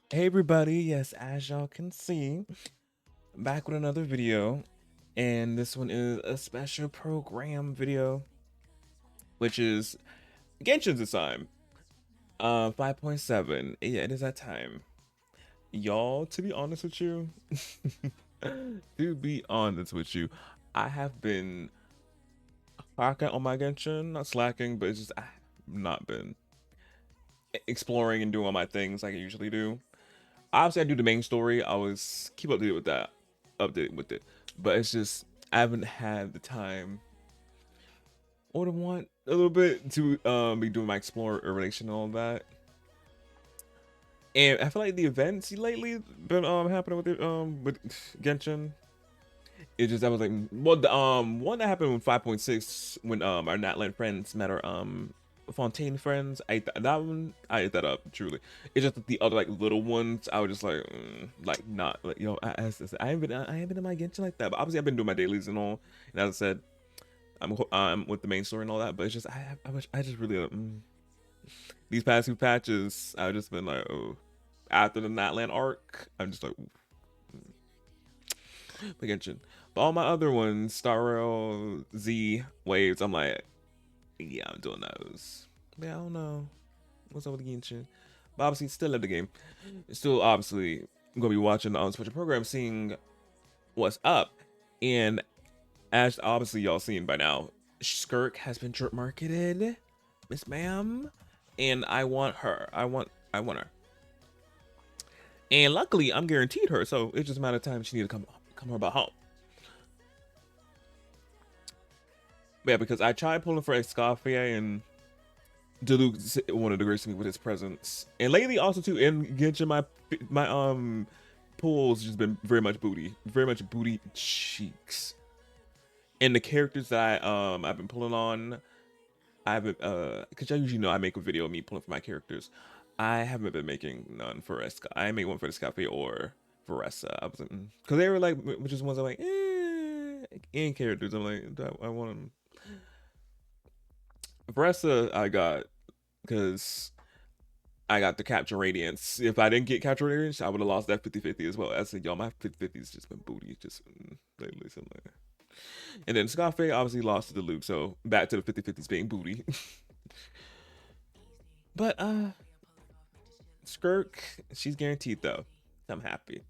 Hey everybody, yes, as y'all can see, back with another video, and this one is a special program video, which is Genshin's this time. 5.7. Yeah, it is that time. Y'all, to be honest with you, I have been slacking on my Genshin, not slacking, but it's just I've not been exploring and doing all my things like I usually do. Obviously I do the main story. I was keep updated with that, updated with it, but it's just I haven't had the time or the want a little bit to be doing my explorer relation and all that. And I feel like the events lately been happening with it with Genshin. It just I was like, well, the one that happened with 5.6 when our Natland friends met our Fontaine friends. That one I ate that up truly. It's just the other like little ones I was just like not like I haven't been in my Genshin like that. But obviously I've been doing my dailies and all. And as I said, I'm with the main story and all that. But it's just I wish I just really these past few patches I've just been like, oh, after the Natland arc I'm just like Genshin. But all my other ones, Star Rail, Z, Waves, I'm like, yeah, I'm doing those. Yeah, I don't know what's up with Genshin. But obviously, still love the game. Still, obviously, I'm gonna be watching the special program, seeing what's up. And as obviously y'all seen by now, Skirk has been drip marketed, Miss Ma'am, and I want her. I want her. And luckily, I'm guaranteed her, so it's just a matter of time she need to come about home. But yeah, because I tried pulling for Escaffier and Deluxe wanted to grace me with his presence. And lately also too in Genshin my pulls just been very much booty cheeks. And the characters that I've been pulling on, I haven't because y'all usually know I make a video of me pulling for my characters. I haven't been making none for Esca. I made one for Escaffier or Veressa. I was because they were like which is ones I'm like in characters. I'm like I want them. Veressa I got because I got the Capture Radiance. If I didn't get Capture Radiance, I would have lost that 50-50 as well. I said, y'all, my 50-50's just been booty. Just lately, something like that. And then Scarface obviously lost to the Luke, so back to the 50-50s being booty. But Skirk, she's guaranteed though. I'm happy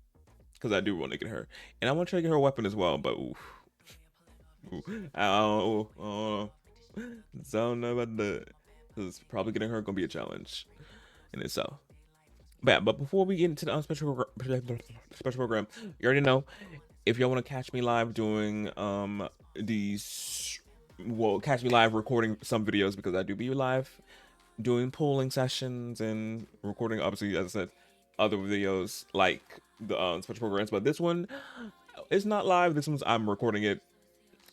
because I do want to get her, and I want to try to get her a weapon as well. But I don't know about the. Because probably getting her gonna be a challenge, and it's so. But yeah, but before we get into the special program, you already know if y'all want to catch me live doing these, well, catch me live recording some videos because I do be live doing polling sessions and recording, obviously, as I said, other videos like the special programs. But this one is not live. This one's I'm recording it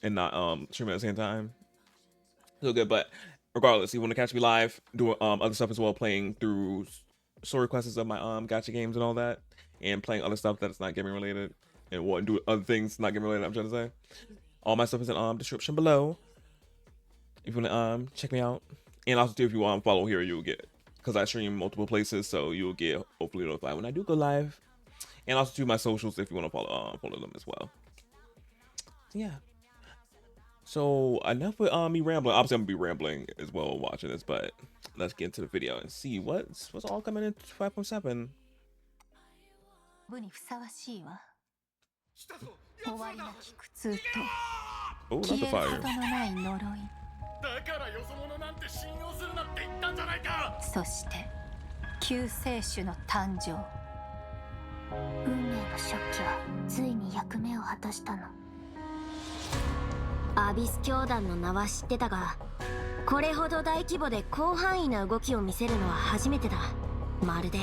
and not streaming at the same time. So good, but regardless, you want to catch me live, doing other stuff as well, playing through story quests of my gacha games and all that, and playing other stuff that's not gaming related, and what do other things not gaming related. I'm trying to say, all my stuff is in description below. If you want to check me out, and also too, if you follow here, you'll get, because I stream multiple places, so you'll get hopefully notified when I do go live, and also to my socials if you want to follow them as well. So yeah. So enough with me rambling. Obviously, I'm gonna be rambling as well watching this, but let's get into the video and see what's all coming in 5.7. Oh, not the fire. だからよそ者なんて信用するなって言ったんじゃないか。そして救世主の誕生。運命の食器はついに役目を果たしたの。アビス教団の名は知ってたが、これほど大規模で広範囲な動きを見せるのは初めてだ。まるで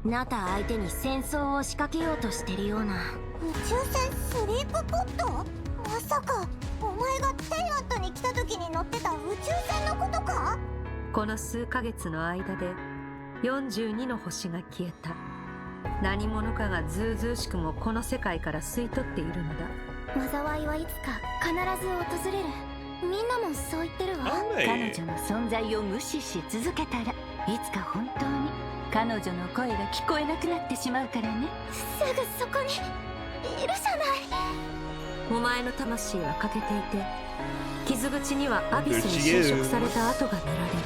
ナタ相手に戦争を仕掛けようとしてるような。宇宙船スリープポット？まさかお前がテイラットに来た時に乗ってた宇宙船のことか？この数ヶ月の間で42の星が消えた。何者かがずうずうしくもこの世界から吸い取っているのだ。災いはいつか必ず訪れる。みんなもそう言ってるわ。彼女の存在を無視し続けたらいつか本当に彼女の声が聞こえなくなってしまうからね。すぐそこにいるじゃない。お前の魂は欠けていて、傷口にはアビスに侵食された跡が見られる。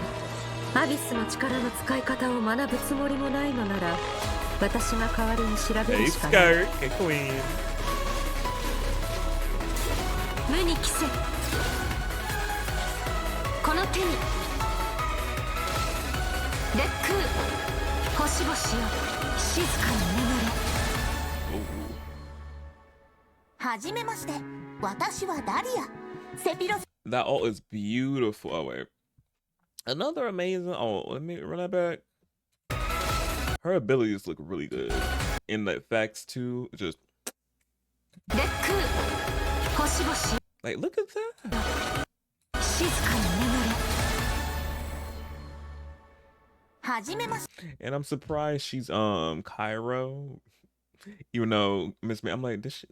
アビスの力の使い方を学ぶつもりもないのなら、私が代わりに調べるしかない。無に着せ、この手に烈空、星々よ静かに眠れ。はじめまして、私はダリア。セピロス。 That ult is beautiful. Oh wait, another amazing ult. Let me run that back. Her abilities look really good in the effects too. Just 烈空、星々 like look at that. 静かに眠れ。はじめまして。 And I'm surprised she's Cairo, even though Miss May. I'm like this shit.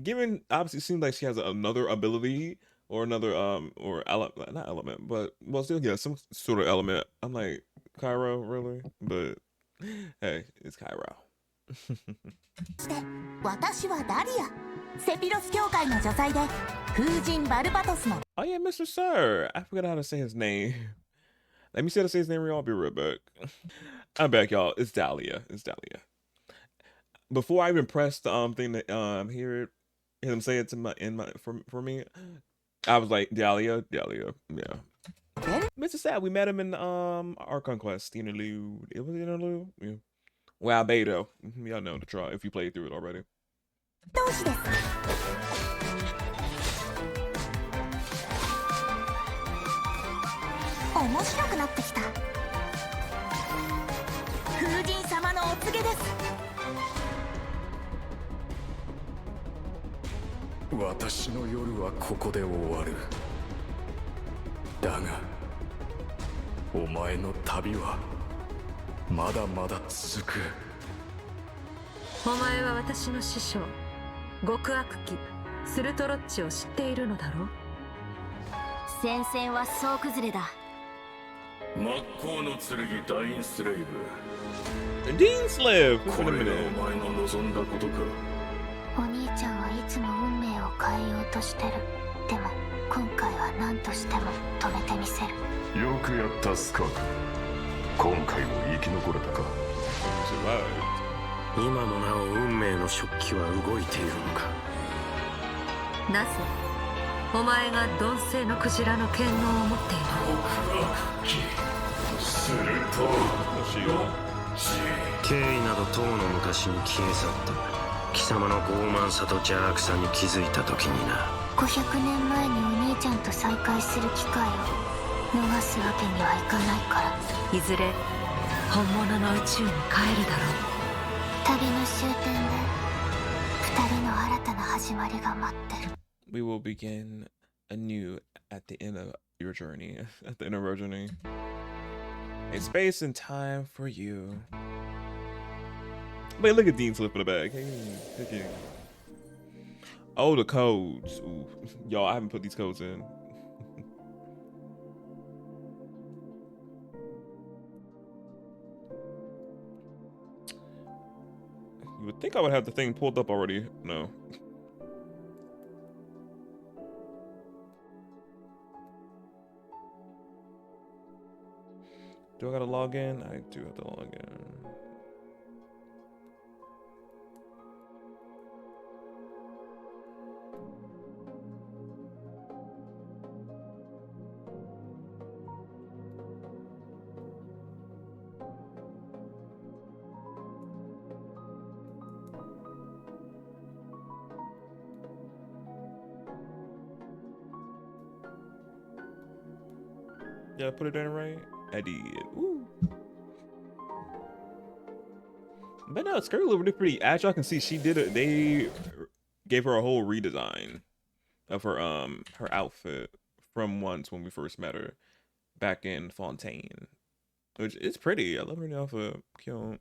Given obviously it seems like she has another ability or another or not element, but well still yeah, some sort of element. I'm like, Cairo, really? But hey, it's Cairo. 私はダリア。セピロス教会の女祭で風神バルバトスの。 Oh yeah, Mr. Sir. I forgot how to say his name. Let me see how to say his name, y'all. I'll be right back. I'm back, y'all. It's Dahlia. It's Dahlia. Before I even press the thing to hear him say it to my for me, I was like Dahlia, yeah. Mr. Sad, we met him in our conquest, interlude. It was interlude, yeah. Wow, Beto. Y'all know the try if you played through it already. 同志です。面白くなってきた。風神様のお告げです。私の夜はここで終わる。だがお前の旅はまだまだ続く。お前は私の師匠、極悪鬼スルトロッチを知っているのだろう。戦線は総崩れだ。真っ向の剣ダインスレイブ。DAINSLEIF. これがお前の望んだことか。お兄ちゃんはいつも運命を変えようとしてる。でも今回は何としても止めてみせる。よくやったスカーク。今回も生き残れたか。今もなお運命の食器は動いているのか。なぜお前が鈍性のクジラの権能を持っている。すると経緯などとうの昔に消え去った。貴様の傲慢さと邪悪さに気づいた時にな。500年前にお兄ちゃんと再会する機会を逃すわけにはいかないから。いずれ本物の宇宙に帰るだろう。旅の終点で2人の新たな始まりが待ってる。We will begin anew at the end of your journey. At the end of our journey. A space and time for you. Wait, look at DAINSLEIF in the back. Hey. Oh, the codes. Ooh. Y'all, I haven't put these codes in. You would think I would have the thing pulled up already. No. Do I gotta log in? I do have to log in. Did I put it in right? I did. Ooh. But no, skirt look really pretty. As y'all can see, she did it. They gave her a whole redesign of her her outfit from once when we first met her back in Fontaine, which is pretty. I love her new outfit. Cute.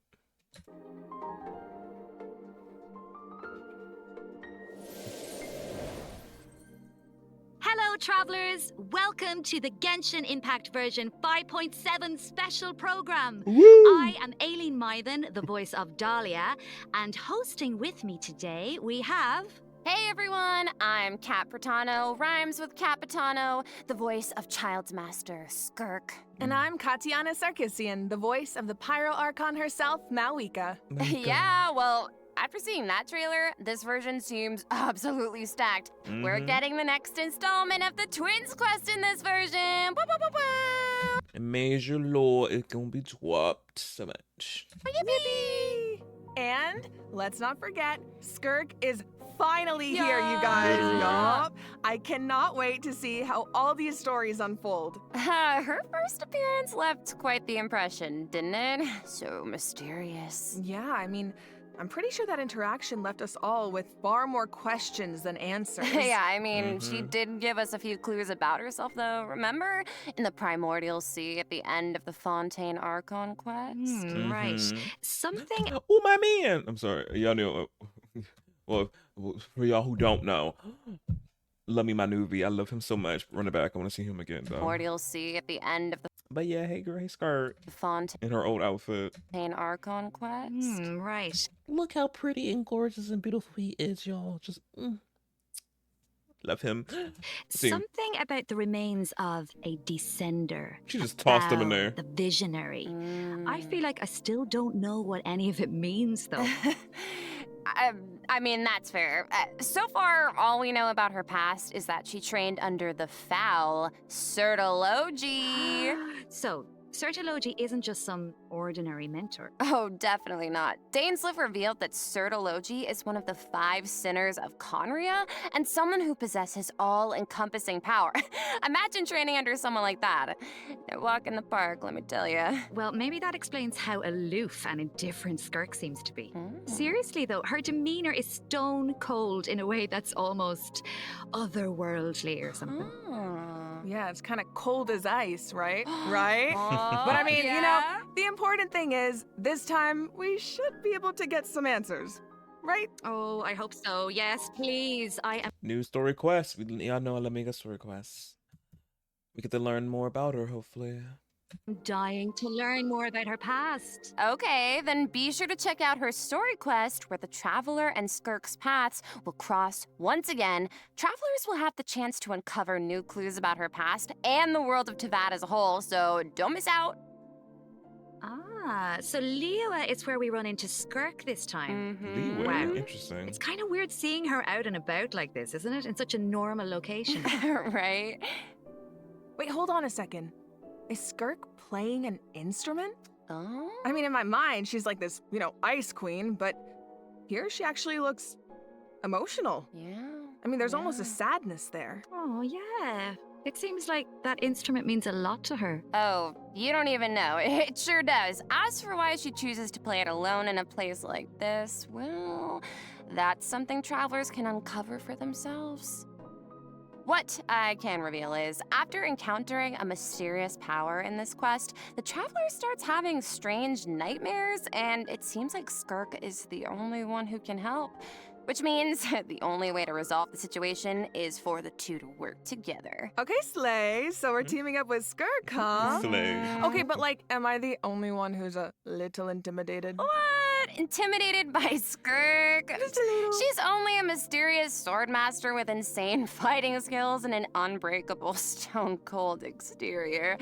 Hello Hello, travelers. Welcome to the Genshin Impact version 5.7 special program. I am Aileen Mythen, the voice of Dahlia, and hosting with me today we have... Hey everyone, I'm Kat Pratano, rhymes with Capitano, the voice of Child's Master, Skirk. And I'm Katiana Sarkissian, the voice of the Pyro Archon herself, Malwika. Yeah, well, after seeing that trailer, this version seems absolutely stacked. We're getting the next installment of the Twins quest in this version. Woo, woo, woo, woo. And Major Law is gonna be dropped so much. Yippee! And let's not forget, Skirk is finally here, you guys. Literally. Yup. I cannot wait to see how all these stories unfold. Her first appearance left quite the impression, didn't it? So mysterious. Yeah, I mean, I'm pretty sure that interaction left us all with far more questions than answers. Yeah, I mean, she did give us a few clues about herself, though. Remember? In the Primordial Sea at the end of the Fontaine Archon quest? Right. Something... Oh, my man! I'm sorry. Y'all know. Well, for y'all who don't know, love me my newbie. I love him so much. Run it back. I want to see him again, though. Primordial Sea at the end of the But yeah, hey, girl, hey, skirt. Fontaine In her old outfit. Archon quest. Right. Look how pretty and gorgeous and beautiful he is, y'all. Just love him. See, Something about the remains of a descender. she just tossed him in Bell, there. The visionary. I feel like I still don't know what any of it means, though. I mean, that's fair. So far, all we know about her past is that she trained under the foul Sertology. So, Sertology isn't just some ordinary mentor. Oh, definitely not. DAINSLEIF revealed that Sertology is one of the 5 sinners of Conria and someone who possesses all-encompassing power. Imagine training under someone like that. A walk in the park, let me tell you. Well, maybe that explains how aloof and indifferent Skirk seems to be. Seriously, though, her demeanor is stone cold in a way that's almost otherworldly or something. Yeah, it's kind of cold as ice, right? Right? But I mean, you know, the important thing is, this time we should be able to get some answers, right? Oh, I hope so. Yes, please. I am New story quest. Y'all know I love mega story quests. We get to learn more about her, hopefully. dying to learn more about her past. Okay, then be sure to check out her story quest where the Traveler and Skirk's paths will cross once again. Travelers will have the chance to uncover new clues about her past and the world of Teyvat as a whole, so don't miss out. Ah, so Liyue is where we run into Skirk this time. Leeway, Wow. interesting. It's kind of weird seeing her out and about like this, isn't it? In such a normal location. Right? Wait, hold on a second. Is Skirk playing an instrument? Oh? I mean, in my mind, she's like this, you know, ice queen, but here she actually looks emotional. Yeah. I mean, there's almost a sadness there. Oh, yeah. It seems like that instrument means a lot to her. Oh, you don't even know. It sure does. As for why she chooses to play it alone in a place like this, well, that's something travelers can uncover for themselves. What I can reveal is, after encountering a mysterious power in this quest, the traveler starts having strange nightmares, and it seems like Skirk is the only one who can help. Which means the only way to resolve the situation is for the two to work together. Okay, Slay, so we're teaming up with Skirk, huh? Slay. Okay, but like, am I the only one who's a little intimidated? What? Intimidated by Skirk? Just a little. She's only a mysterious swordmaster with insane fighting skills and an unbreakable stone-cold exterior.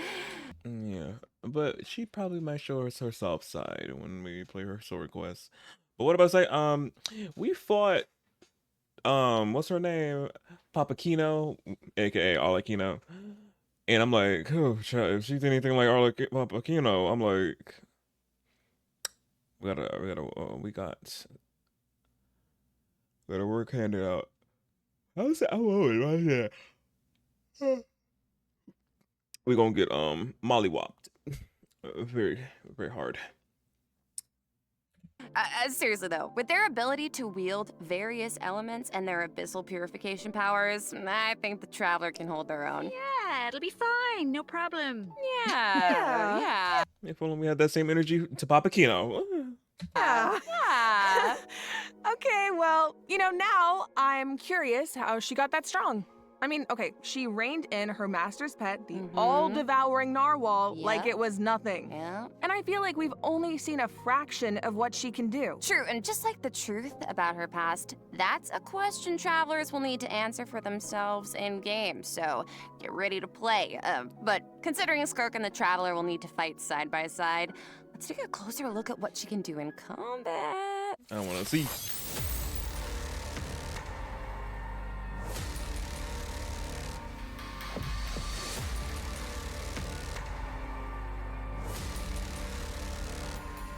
Yeah, but she probably might show us her soft side when we play her sword quest. But what about we fought what's her name? Papakino, aka Arlecchino. And I'm like, oh, if she's anything like Papakino, I'm like, we gotta work handed out. How's that? Oh, right there. We gonna get mollywopped. Very, very hard. Seriously though, with their ability to wield various elements and their abyssal purification powers, I think the Traveler can hold their own. Yeah, it'll be fine. No problem. Yeah. If only we had that same energy to Papakino. Yeah. Okay, well, you know, now I'm curious how she got that strong. I mean, okay, she reined in her master's pet, the all-devouring narwhal, like it was nothing. Yeah. And I feel like we've only seen a fraction of what she can do. True, and just like the truth about her past, that's a question travelers will need to answer for themselves in game, so get ready to play. But considering Skirk and the Traveler will need to fight side by side, let's take a closer look at what she can do in combat. I want to see.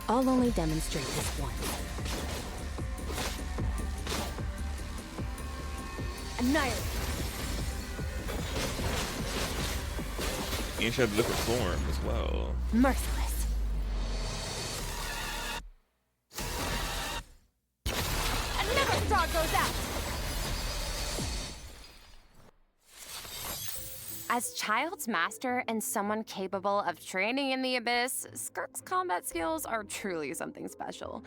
I'll only demonstrate this once. Annihilate. And she had a different form as well. Merciless. Another straw goes out. As Child's master and someone capable of training in the Abyss, Skirk's combat skills are truly something special.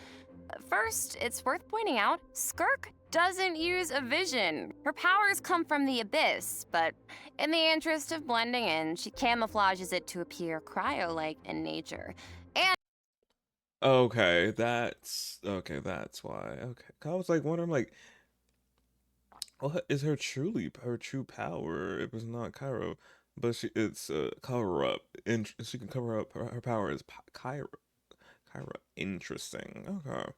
First, it's worth pointing out, Skirk doesn't use a vision. Her powers come from the Abyss, but in the interest of blending in, she camouflages it to appear cryo-like in nature. And Okay, that's why. Okay, I was like wondering, like, what is her true power? It was not Cairo, but it's cover up. And she can cover up her power is Cairo. Interesting. Okay.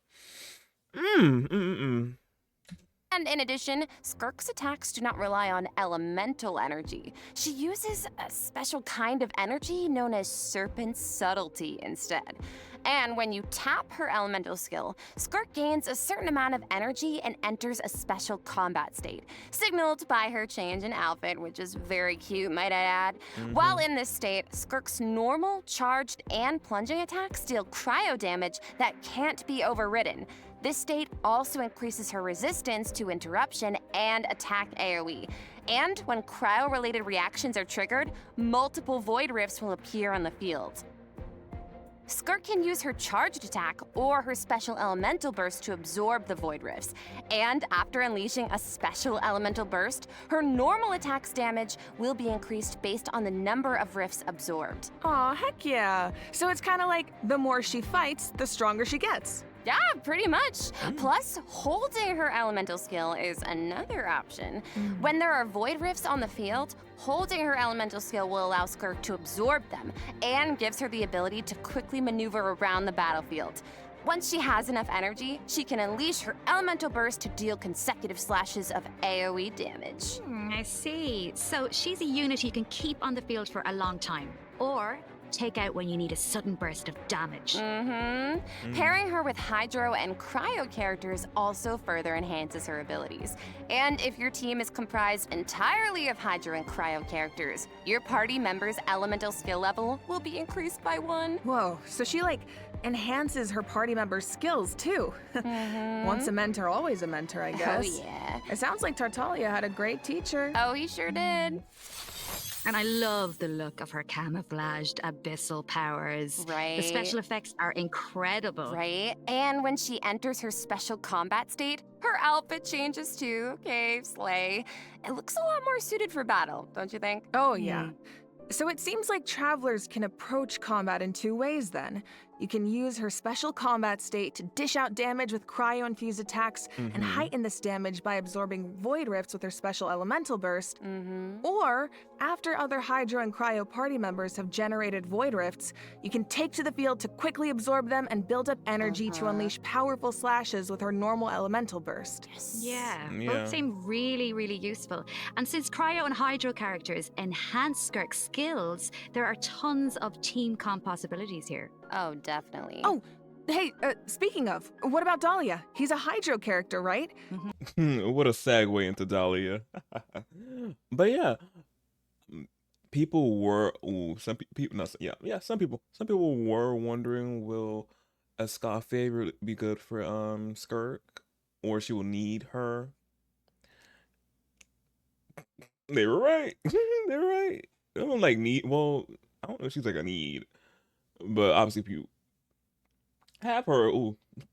And in addition, Skirk's attacks do not rely on elemental energy. She uses a special kind of energy known as Serpent Subtlety instead. And when you tap her elemental skill, Skirk gains a certain amount of energy and enters a special combat state, signaled by her change in outfit, which is very cute, might I add. While in this state, Skirk's normal, charged, and plunging attacks deal cryo damage that can't be overridden. This state also increases her resistance to interruption and attack AoE. And when cryo-related reactions are triggered, multiple void rifts will appear on the field. Skirk can use her charged attack or her special elemental burst to absorb the void rifts. And after unleashing a special elemental burst, her normal attack's damage will be increased based on the number of rifts absorbed. Aw, heck yeah. So it's kind of like the more she fights, the stronger she gets. Yeah, pretty much. Plus, holding her elemental skill is another option. When there are void rifts on the field, holding her elemental skill will allow Skirk to absorb them and gives her the ability to quickly maneuver around the battlefield. Once she has enough energy, she can unleash her elemental burst to deal consecutive slashes of AoE damage. I see. So she's a unit you can keep on the field for a long time, or take out when you need a sudden burst of damage. Pairing her with Hydro and Cryo characters also further enhances her abilities. And if your team is comprised entirely of Hydro and Cryo characters, your party member's elemental skill level will be increased by 1. Whoa, so she like enhances her party members' skills too. Once a mentor, always a mentor, I guess. Oh yeah. It sounds like Tartaglia had a great teacher. Oh, he sure did. And I love the look of her camouflaged abyssal powers. Right. The special effects are incredible. Right? And when she enters her special combat state, her outfit changes too. Okay, slay. It looks a lot more suited for battle, don't you think? Oh, yeah. So it seems like travelers can approach combat in 2 ways then. You can use her special combat state to dish out damage with cryo-infused attacks and heighten this damage by absorbing void rifts with her special elemental burst. Or, after other Hydro and Cryo party members have generated void rifts, you can take to the field to quickly absorb them and build up energy to unleash powerful slashes with her normal elemental burst. Yeah, Yeah. both seem really, really useful. And since Cryo and Hydro characters enhance Skirk's skills, there are tons of team comp possibilities here. Oh, definitely. Oh, hey, speaking of, what about Dahlia? He's a Hydro character, right? What a segue into Dahlia. But yeah, people were some people were wondering, will a Ska favorite be good for Skirk, or she will need her. They were right. They were right. I don't like need. Well, I don't know if she's like a need, but obviously if you have her,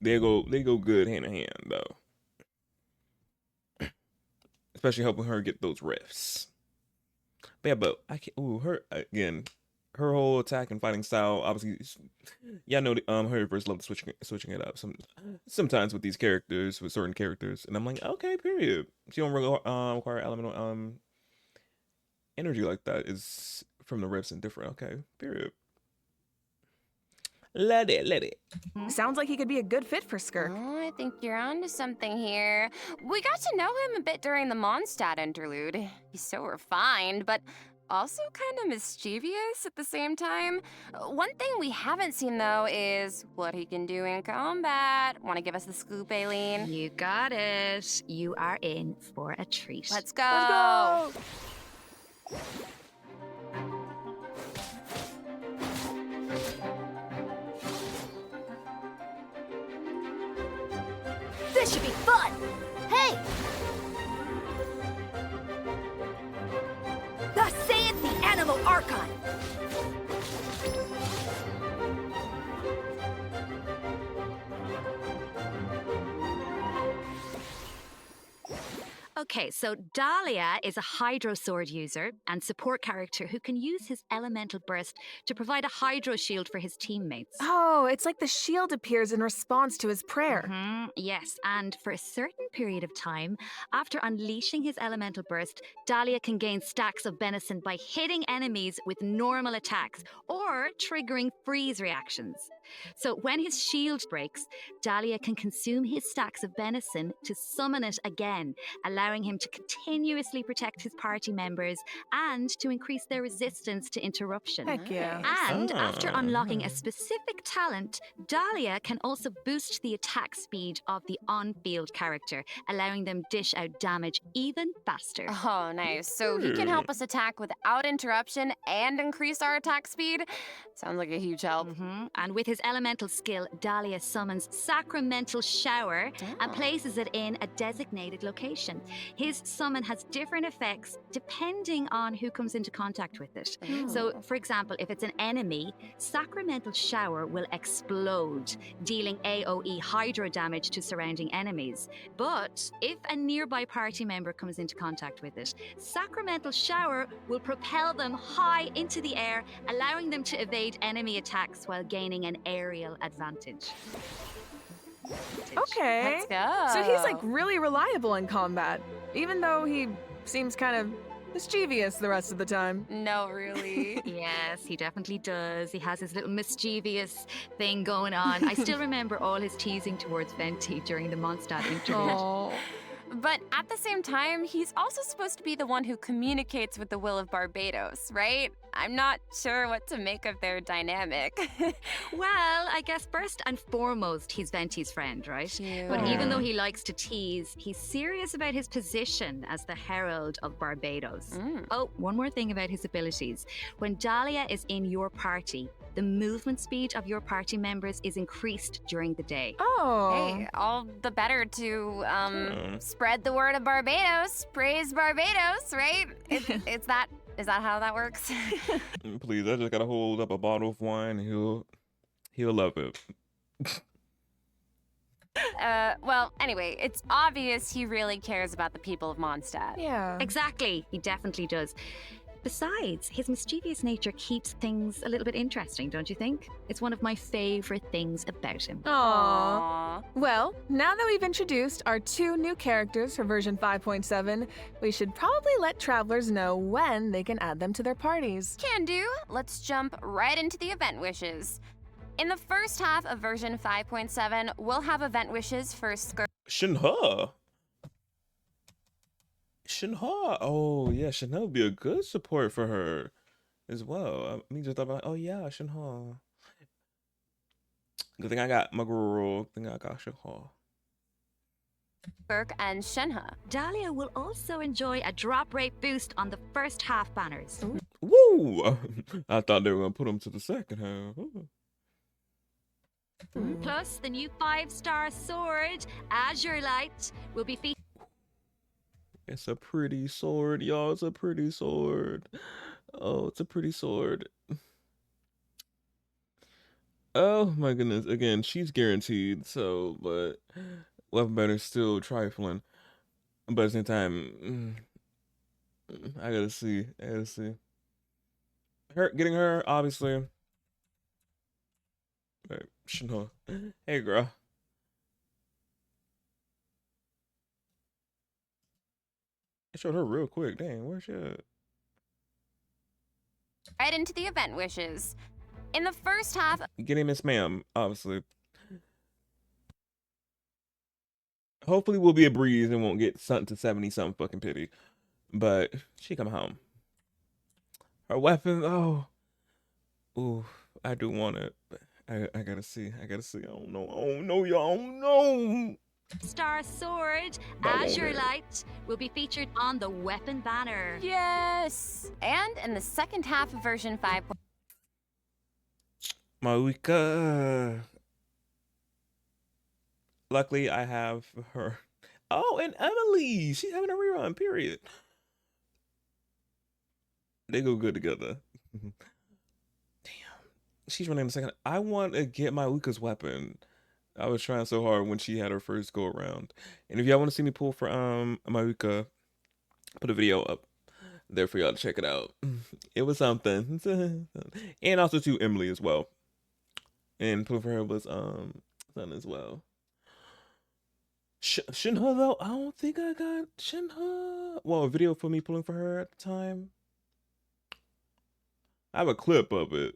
they go good hand in hand though. especially helping her get those rifts. But yeah, but I can't. Ooh, her again. Her whole attack and fighting style, obviously, yeah, I know her first love switching it up. Sometimes with these characters, with certain characters, and I'm like, okay, period. She don't really require elemental energy like that. Is from the rifts and different. Okay, period. Let it. Sounds like he could be a good fit for Skirk. Oh, I think you're onto something here. We got to know him a bit during the Mondstadt interlude. He's so refined, but also kind of mischievous at the same time. One thing we haven't seen, though, is what he can do in combat. Want to give us the scoop, Aileen? You got it. You are in for a treat. Let's go! Let's go! This should be fun! Hey! Thus saith the Animal Archive! Okay, so Dahlia is a Hydro Sword user and support character who can use his Elemental Burst to provide a Hydro Shield for his teammates. Oh, it's like the shield appears in response to his prayer. Yes, and for a certain period of time, after unleashing his Elemental Burst, Dahlia can gain stacks of Benison by hitting enemies with normal attacks or triggering freeze reactions. So when his shield breaks, Dahlia can consume his stacks of Benison to summon it again, allowing him to continuously protect his party members and to increase their resistance to interruption. Heck yeah. And after unlocking a specific talent, Dahlia can also boost the attack speed of the on-field character, allowing them dish out damage even faster. Oh, nice. So he can help us attack without interruption and increase our attack speed? Sounds like a huge help. And with his elemental skill, Dahlia summons Sacramental Shower and places it in a designated location. His summon has different effects depending on who comes into contact with it. So, for example, if it's an enemy, Sacramental Shower will explode, dealing AoE hydro damage to surrounding enemies. But if a nearby party member comes into contact with it, Sacramental Shower will propel them high into the air, allowing them to evade enemy attacks while gaining an aerial advantage. Okay. Let's go. So he's like really reliable in combat, even though he seems kind of mischievous the rest of the time. No, really. Yes, he definitely does. He has his little mischievous thing going on. I still remember all his teasing towards Venti during the Mondstadt interlude. Oh. But at the same time, he's also supposed to be the one who communicates with the will of Barbados, right? I'm not sure what to make of their dynamic. Well, I guess first and foremost, he's Venti's friend, right? But even though he likes to tease, he's serious about his position as the Herald of Barbados. Oh, one more thing about his abilities. When Dahlia is in your party, the movement speed of your party members is increased during the day. Oh. Hey, all the better to spread the word of Barbados. Praise Barbados, right? Is that how that works? Please, I just gotta hold up a bottle of wine. He'll love it. Well, anyway, it's obvious he really cares about the people of Mondstadt. Yeah. Exactly, he definitely does. Besides, his mischievous nature keeps things a little bit interesting, don't you think? It's one of my favorite things about him. Aww. Well, now that we've introduced our 2 new characters for version 5.7, we should probably let travelers know when they can add them to their parties. Can do. Let's jump right into the event wishes. In the first half of version 5.7, we'll have event wishes for Skirk. Shinha. Oh yeah, Shinha would be a good support for her as well. I mean, just thought about, oh yeah, Shinha. Good thing I got my girl. Good thing I got Shinha. Skirk and Shenhe. Dahlia will also enjoy a drop rate boost on the first half banners. Woo! I thought they were gonna put them to the second half. Plus, the new 5-star sword, Azure Light, will be featured. It's a pretty sword, y'all. It's a pretty sword. Oh, it's a pretty sword. Oh my goodness. Again, she's guaranteed, so, but weapon banner's still trifling. But at the same time, I gotta see. Her getting her, obviously. Wait, Shinho. Hey, girl. I showed her real quick. Dang, where's she at? Right into the event wishes. In the first half, Getting Miss Ma'am, obviously. Hopefully we'll be a breeze and won't get something to 70 something fucking pity. But she come home. Her weapon, oh. Ooh, I do want it. But I gotta see. I don't know, y'all. No. Star Sword, But won't Azure it? Light, will be featured on the weapon banner. yes. And in the second half of version 5. Marika. Luckily, I have her. Oh, and Emily. She's having a rerun, period. They go good together. Damn. She's running in a second. I want to get my Luca's weapon. I was trying so hard when she had her first go around. And if y'all want to see me pull for Marika, put a video up there for y'all to check it out. It was something. And also to Emily as well. And pulling for her was something as well. Shinha though, I don't think I got Shinha. Well, a video for me pulling for her at the time. I have a clip of it,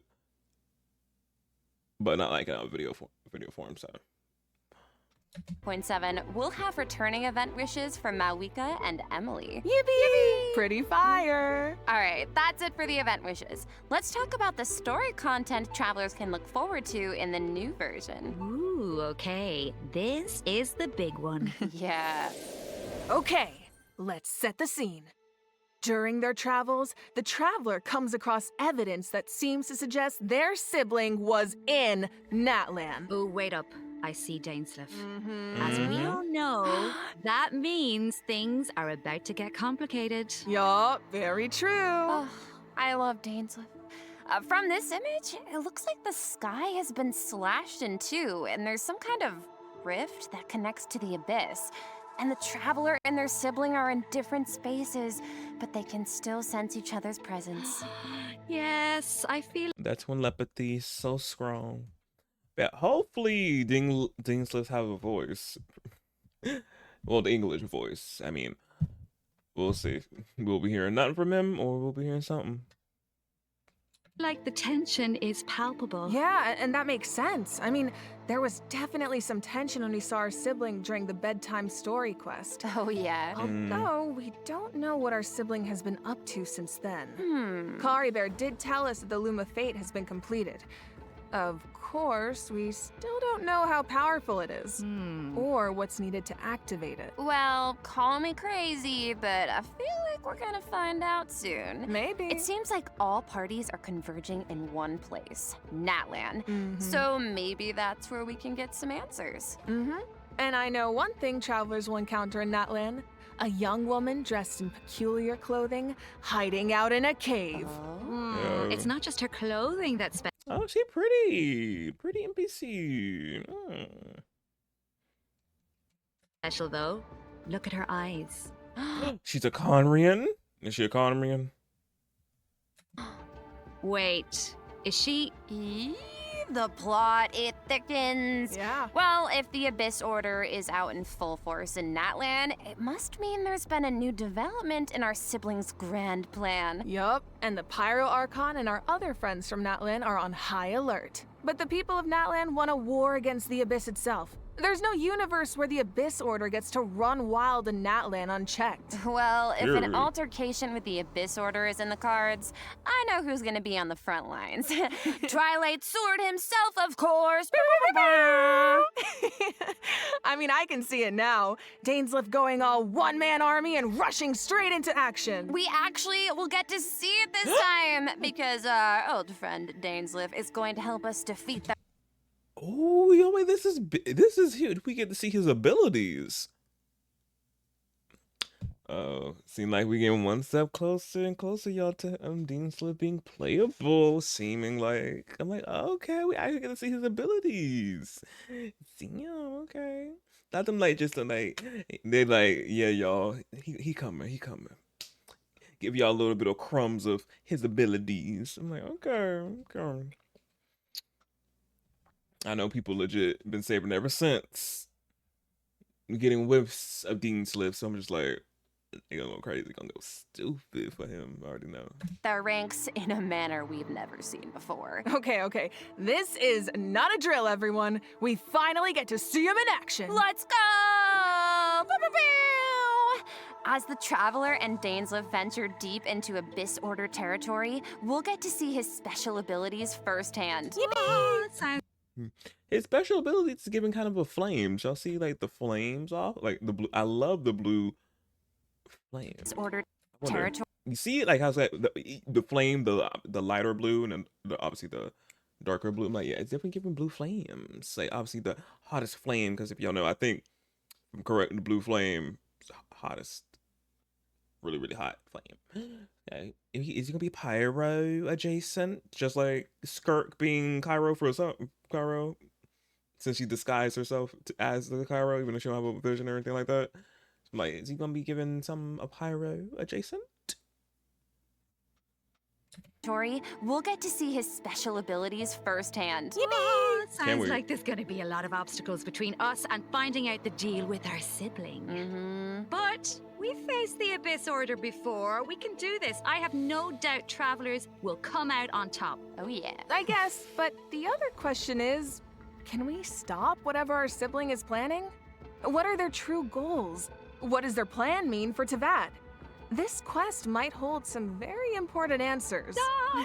but not like a video form. So 0.7, we'll have returning event wishes from Mawika and Emily. Yippee! Pretty fire. All right, that's it for the event wishes. Let's talk about the story content travelers can look forward to in the new version. Ooh, okay. This is the big one. Yeah. Okay, let's set the scene. During their travels, the traveler comes across evidence that seems to suggest their sibling was in Natlan. Oh, wait up. I see Dainsleif. Mm-hmm. As we all know, that means things are about to get complicated. Yup, very true. Oh, I love Dainsleif. From this image, it looks like the sky has been slashed in two, and there's some kind of rift that connects to the abyss. And the traveler and their sibling are in different spaces, but they can still sense each other's presence. Yes, I feel that's when telepathy is so strong. Yeah, hopefully Dainsleif have a voice. Well, the English voice. I mean, we'll see. We'll be hearing nothing from him, or we'll be hearing something. like the tension is palpable. Yeah, and that makes sense. I mean, there was definitely some tension when we saw our sibling during the bedtime story quest. Oh, yeah. Although, we don't know what our sibling has been up to since then. Kari Bear did tell us that the Loom of Fate has been completed. Of course, we still don't know how powerful it is, or what's needed to activate it. Well, call me crazy, but I feel like we're gonna find out soon. Maybe. It seems like all parties are converging in one place, Natlan. So maybe that's where we can get some answers. And I know one thing travelers will encounter in Natlan. A young woman dressed in peculiar clothing, hiding out in a cave. It's not just her clothing that's special. Oh, she pretty NPC. Special though. Look at her eyes. She's a Conrian. Is she a Conrian? Wait, is she? The plot, it thickens. Yeah. Well, if the Abyss Order is out in full force in Natlan, it must mean there's been a new development in our siblings' grand plan. Yup, and the Pyro Archon and our other friends from Natlan are on high alert. But the people of Natlan want a war against the Abyss itself. There's no universe where the Abyss Order gets to run wild in Natlan unchecked. Well, if an Sure. altercation with the Abyss Order is in the cards, I know who's gonna be on the front lines. Twilight Sword himself, of course. I mean, I can see it now. Dainsleif going all one-man army and rushing straight into action. We actually will get to see it this time because our old friend Dainsleif is going to help us defeat the. Oh, yo, wait, this is huge. We get to see his abilities. Oh, seem like we getting one step closer and closer, y'all, to Dainsleif being playable. Seeming like I'm like, okay, we actually get to see his abilities. Damn, okay. Not them like just like they like, yeah, y'all, he coming. Give y'all a little bit of crumbs of his abilities. I'm like, okay. I know people legit been saving ever since getting whiffs of DAINSLEIF, so I'm just like, they gonna go crazy, gonna go stupid for him. I already know. The ranks in a manner we've never seen before. Okay. This is not a drill, everyone. We finally get to see him in action. Let's go! Pew, pew, pew! As the Traveler and DAINSLEIF venture deep into Abyss Order territory, we'll get to see his special abilities firsthand. Sounds His special ability is giving kind of a flame. Y'all see like the flames off? Like the blue. I love the blue flame. Abyss Order I wonder, territory. you see it like how's that the flame, the lighter blue, and then obviously the darker blue. I'm like, yeah, it's definitely giving blue flames. Like obviously the hottest flame, because if y'all know, I think if I'm correct, the blue flame is the hottest, really hot flame. Okay. Is he gonna be pyro adjacent, just like Skirk being Cairo for herself? Cairo, since she disguised herself as the Cairo, even though she don't have a vision or anything like that. I'm like, is he gonna be given some a pyro adjacent? We'll get to see his special abilities firsthand. sounds like there's gonna be a lot of obstacles between us and finding out the deal with our sibling. But we faced the Abyss Order before. We can do this. I have no doubt Travelers will come out on top. Oh yeah. I guess, but the other question is, can we stop whatever our sibling is planning? What are their true goals? What does their plan mean for Tavad? This quest might hold some very important answers.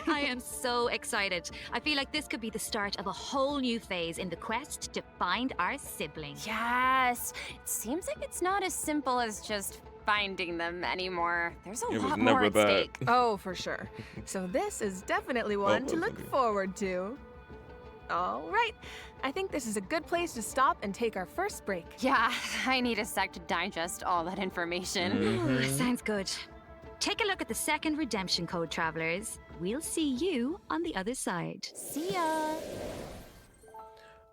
I am so excited. I feel like this could be the start of a whole new phase in the quest to find our sibling. Yes. It seems like it's not as simple as just finding them anymore. There's a It was lot more never at that. stake. Oh, for sure. So this is definitely one to look forward to. All right. I think this is a good place to stop and take our first break. Yeah, I need a sec to digest all that information. Ooh, sounds good. Take a look at the second redemption code, Travelers. We'll see you on the other side. See ya.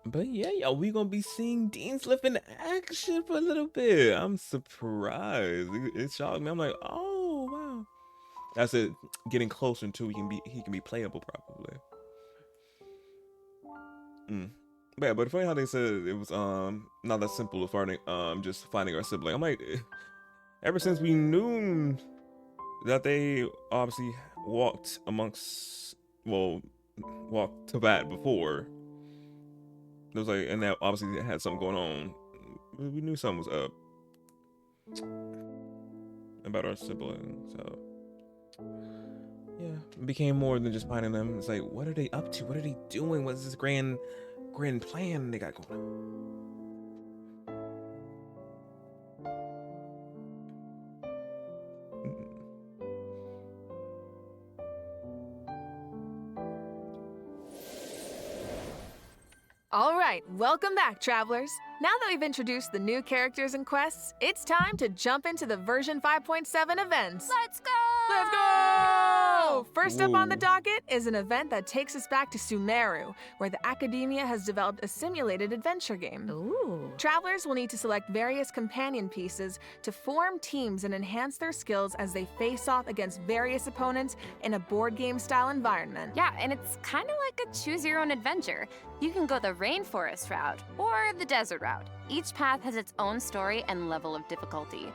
But yeah, we gonna be seeing DAINSLEIF in action for a little bit. I'm surprised. It shocked me. I'm like, oh wow. That's it. Getting closer until he can be playable probably. But yeah, but funny how they said it was not that simple of finding just finding our sibling. I'm like, ever since we knew that they obviously walked to that before. It was like, and that obviously they had something going on. We knew something was up about our sibling, so yeah, it became more than just finding them. It's like, what are they up to? What are they doing? What's this grand plan they got going on? All right, welcome back, Travelers. Now that we've introduced the new characters and quests, it's time to jump into the version 5.7 events. Let's go! Let's go! First up on the Ooh. docket is an event that takes us back to Sumeru, where the Academia has developed a simulated adventure game. Ooh. Travelers will need to select various companion pieces to form teams and enhance their skills as they face off against various opponents in a board game style environment. Yeah, and it's kind of like a choose your own adventure. You can go the rainforest route or the desert route. Each path has its own story and level of difficulty.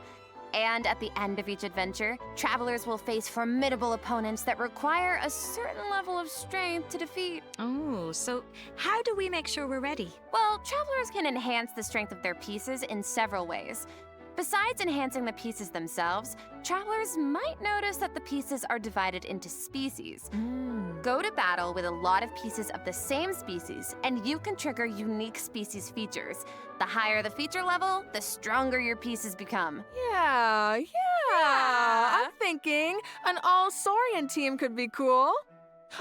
And at the end of each adventure, travelers will face formidable opponents that require a certain level of strength to defeat. Oh, so how do we make sure we're ready? Well, travelers can enhance the strength of their pieces in several ways. Besides enhancing the pieces themselves, travelers might notice that the pieces are divided into species. Go to battle with a lot of pieces of the same species, and you can trigger unique species features. The higher the feature level, the stronger your pieces become. Yeah. I'm thinking an all-Saurian team could be cool.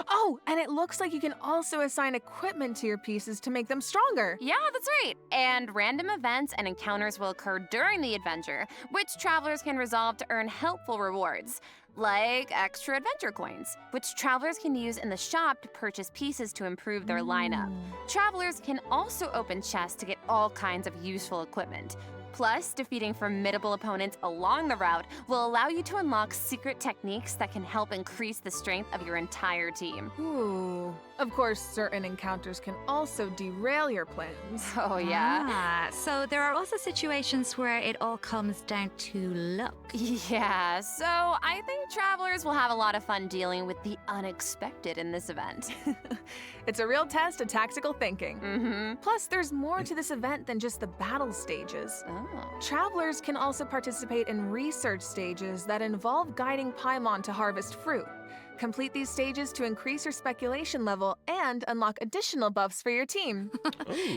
Oh, and it looks like you can also assign equipment to your pieces to make them stronger. Yeah, that's right. And random events and encounters will occur during the adventure, which travelers can resolve to earn helpful rewards. like extra adventure coins, which travelers can use in the shop to purchase pieces to improve their lineup. Travelers can also open chests to get all kinds of useful equipment. Plus, defeating formidable opponents along the route will allow you to unlock secret techniques that can help increase the strength of your entire team. Ooh. Of course, certain encounters can also derail your plans. Oh, yeah? Ah, so there are also situations where it all comes down to luck. Yeah, so I think travelers will have a lot of fun dealing with the unexpected in this event. It's a real test of tactical thinking. Mm-hmm. Plus, there's more to this event than just the battle stages. Oh. Travelers can also participate in research stages that involve guiding Paimon to harvest fruit. Complete these stages to increase your speculation level and unlock additional buffs for your team.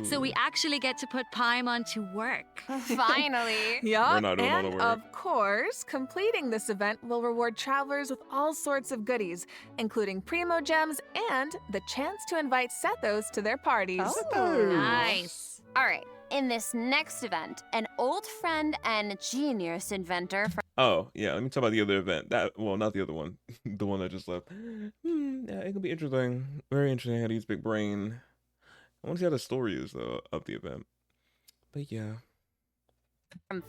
So we actually get to put Paimon to work. Finally. Yup, We're not doing all the and work. of course, completing this event will reward travelers with all sorts of goodies, including primo gems and the chance to invite Sethos to their parties. Nice. All right, in this next event, an old friend and genius inventor from Oh, yeah, let me talk about the other event. Well, not the other one. The one that just left. Yeah, it could be interesting. Very interesting how these big brain. I want to see how the story is, though, of the event. But yeah.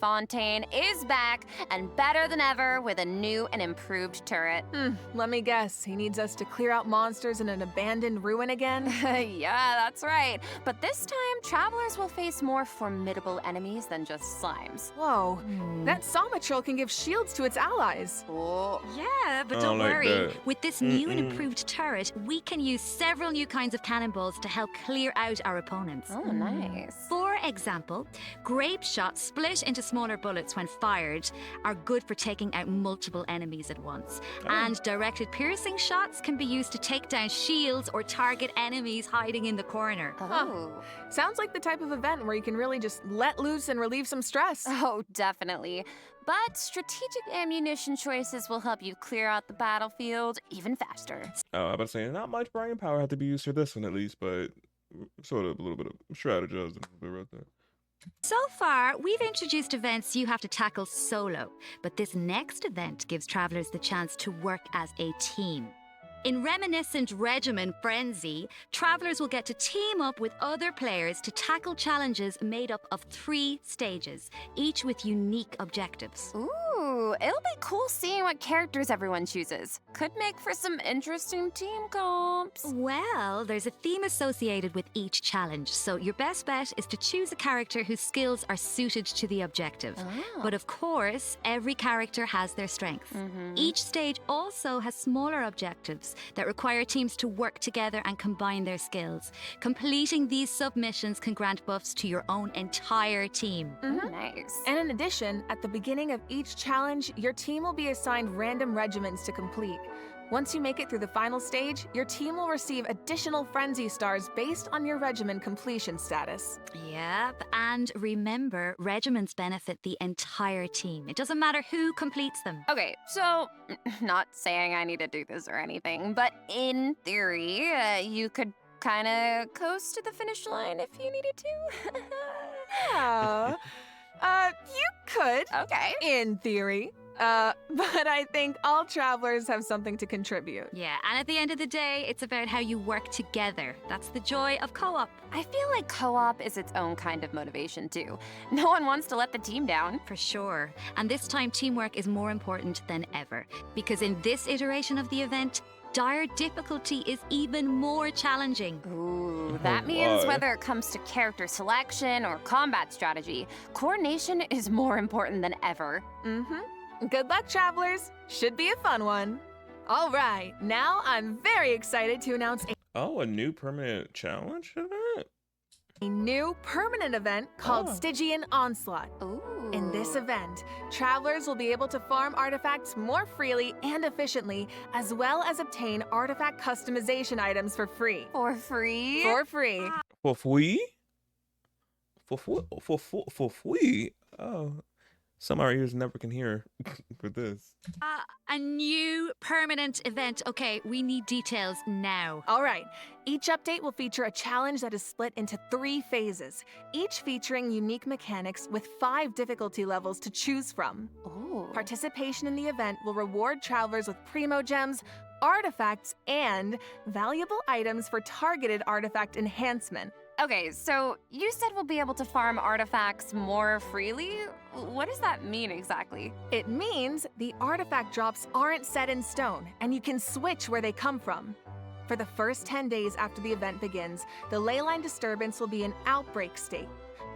Fontaine is back and better than ever with a new and improved turret. Let me guess, he needs us to clear out monsters in an abandoned ruin again? Yeah, that's right. But this time, travelers will face more formidable enemies than just slimes. Whoa, that Somatril can give shields to its allies. Oh. Yeah, but I don't don't like worry. that. With this new and improved turret, we can use several new kinds of cannonballs to help clear out our opponents. Oh, nice. For example, grape shots split into smaller bullets when fired are good for taking out multiple enemies at once. And directed piercing shots can be used to take down shields or target enemies hiding in the corner. Oh. Sounds like the type of event where you can really just let loose and relieve some stress. Oh, definitely. But strategic ammunition choices will help you clear out the battlefield even faster. Oh, I was about to say, not much brain power had to be used for this one at least, but sort of a little bit of strategizing right there. So far, we've introduced events you have to tackle solo, but this next event gives travelers the chance to work as a team. In reminiscent regimen Frenzy, travelers will get to team up with other players to tackle challenges made up of 3 stages, each with unique objectives. Ooh, it'll be cool seeing what characters everyone chooses. Could make for some interesting team comps. Well, there's a theme associated with each challenge, so your best bet is to choose a character whose skills are suited to the objective. Oh. But of course, every character has their strengths. Each stage also has smaller objectives that require teams to work together and combine their skills. Completing these submissions can grant buffs to your own entire team. Nice. And in addition, at the beginning of each challenge, your team will be assigned random regiments to complete. Once you make it through the final stage, your team will receive additional Frenzy stars based on your regimen completion status. Yep, and remember, regiments benefit the entire team. It doesn't matter who completes them. Okay, so, not saying I need to do this or anything, but in theory, you could kind of coast to the finish line if you needed to. Yeah. You could. Okay. In theory. But I think all travelers have something to contribute. Yeah, and at the end of the day, it's about how you work together. That's the joy of co-op. I feel like co-op is its own kind of motivation, too. No one wants to let the team down. For sure. And this time, teamwork is more important than ever. Because in this iteration of the event, dire difficulty is even more challenging. Ooh, that means why? whether it comes to character selection or combat strategy, coordination is more important than ever. Good luck, travelers. Should be a fun one. All right, now I'm very excited to announce Oh, a new permanent challenge event? a new permanent event called Oh. Stygian Onslaught. Ooh. In this event, travelers will be able to farm artifacts more freely and efficiently, as well as obtain artifact customization items for free. For free? For free. For free? For free? Oh. Some of our ears never can hear for this. A new permanent event. Okay, we need details now. All right. Each update will feature a challenge that is split into 3 phases, each featuring unique mechanics with 5 difficulty levels to choose from. Ooh. Participation in the event will reward travelers with primo gems, artifacts, and valuable items for targeted artifact enhancement. Okay, so you said we'll be able to farm artifacts more freely? What does that mean exactly? It means the artifact drops aren't set in stone, and you can switch where they come from. For the first 10 days after the event begins, the leyline disturbance will be in outbreak state.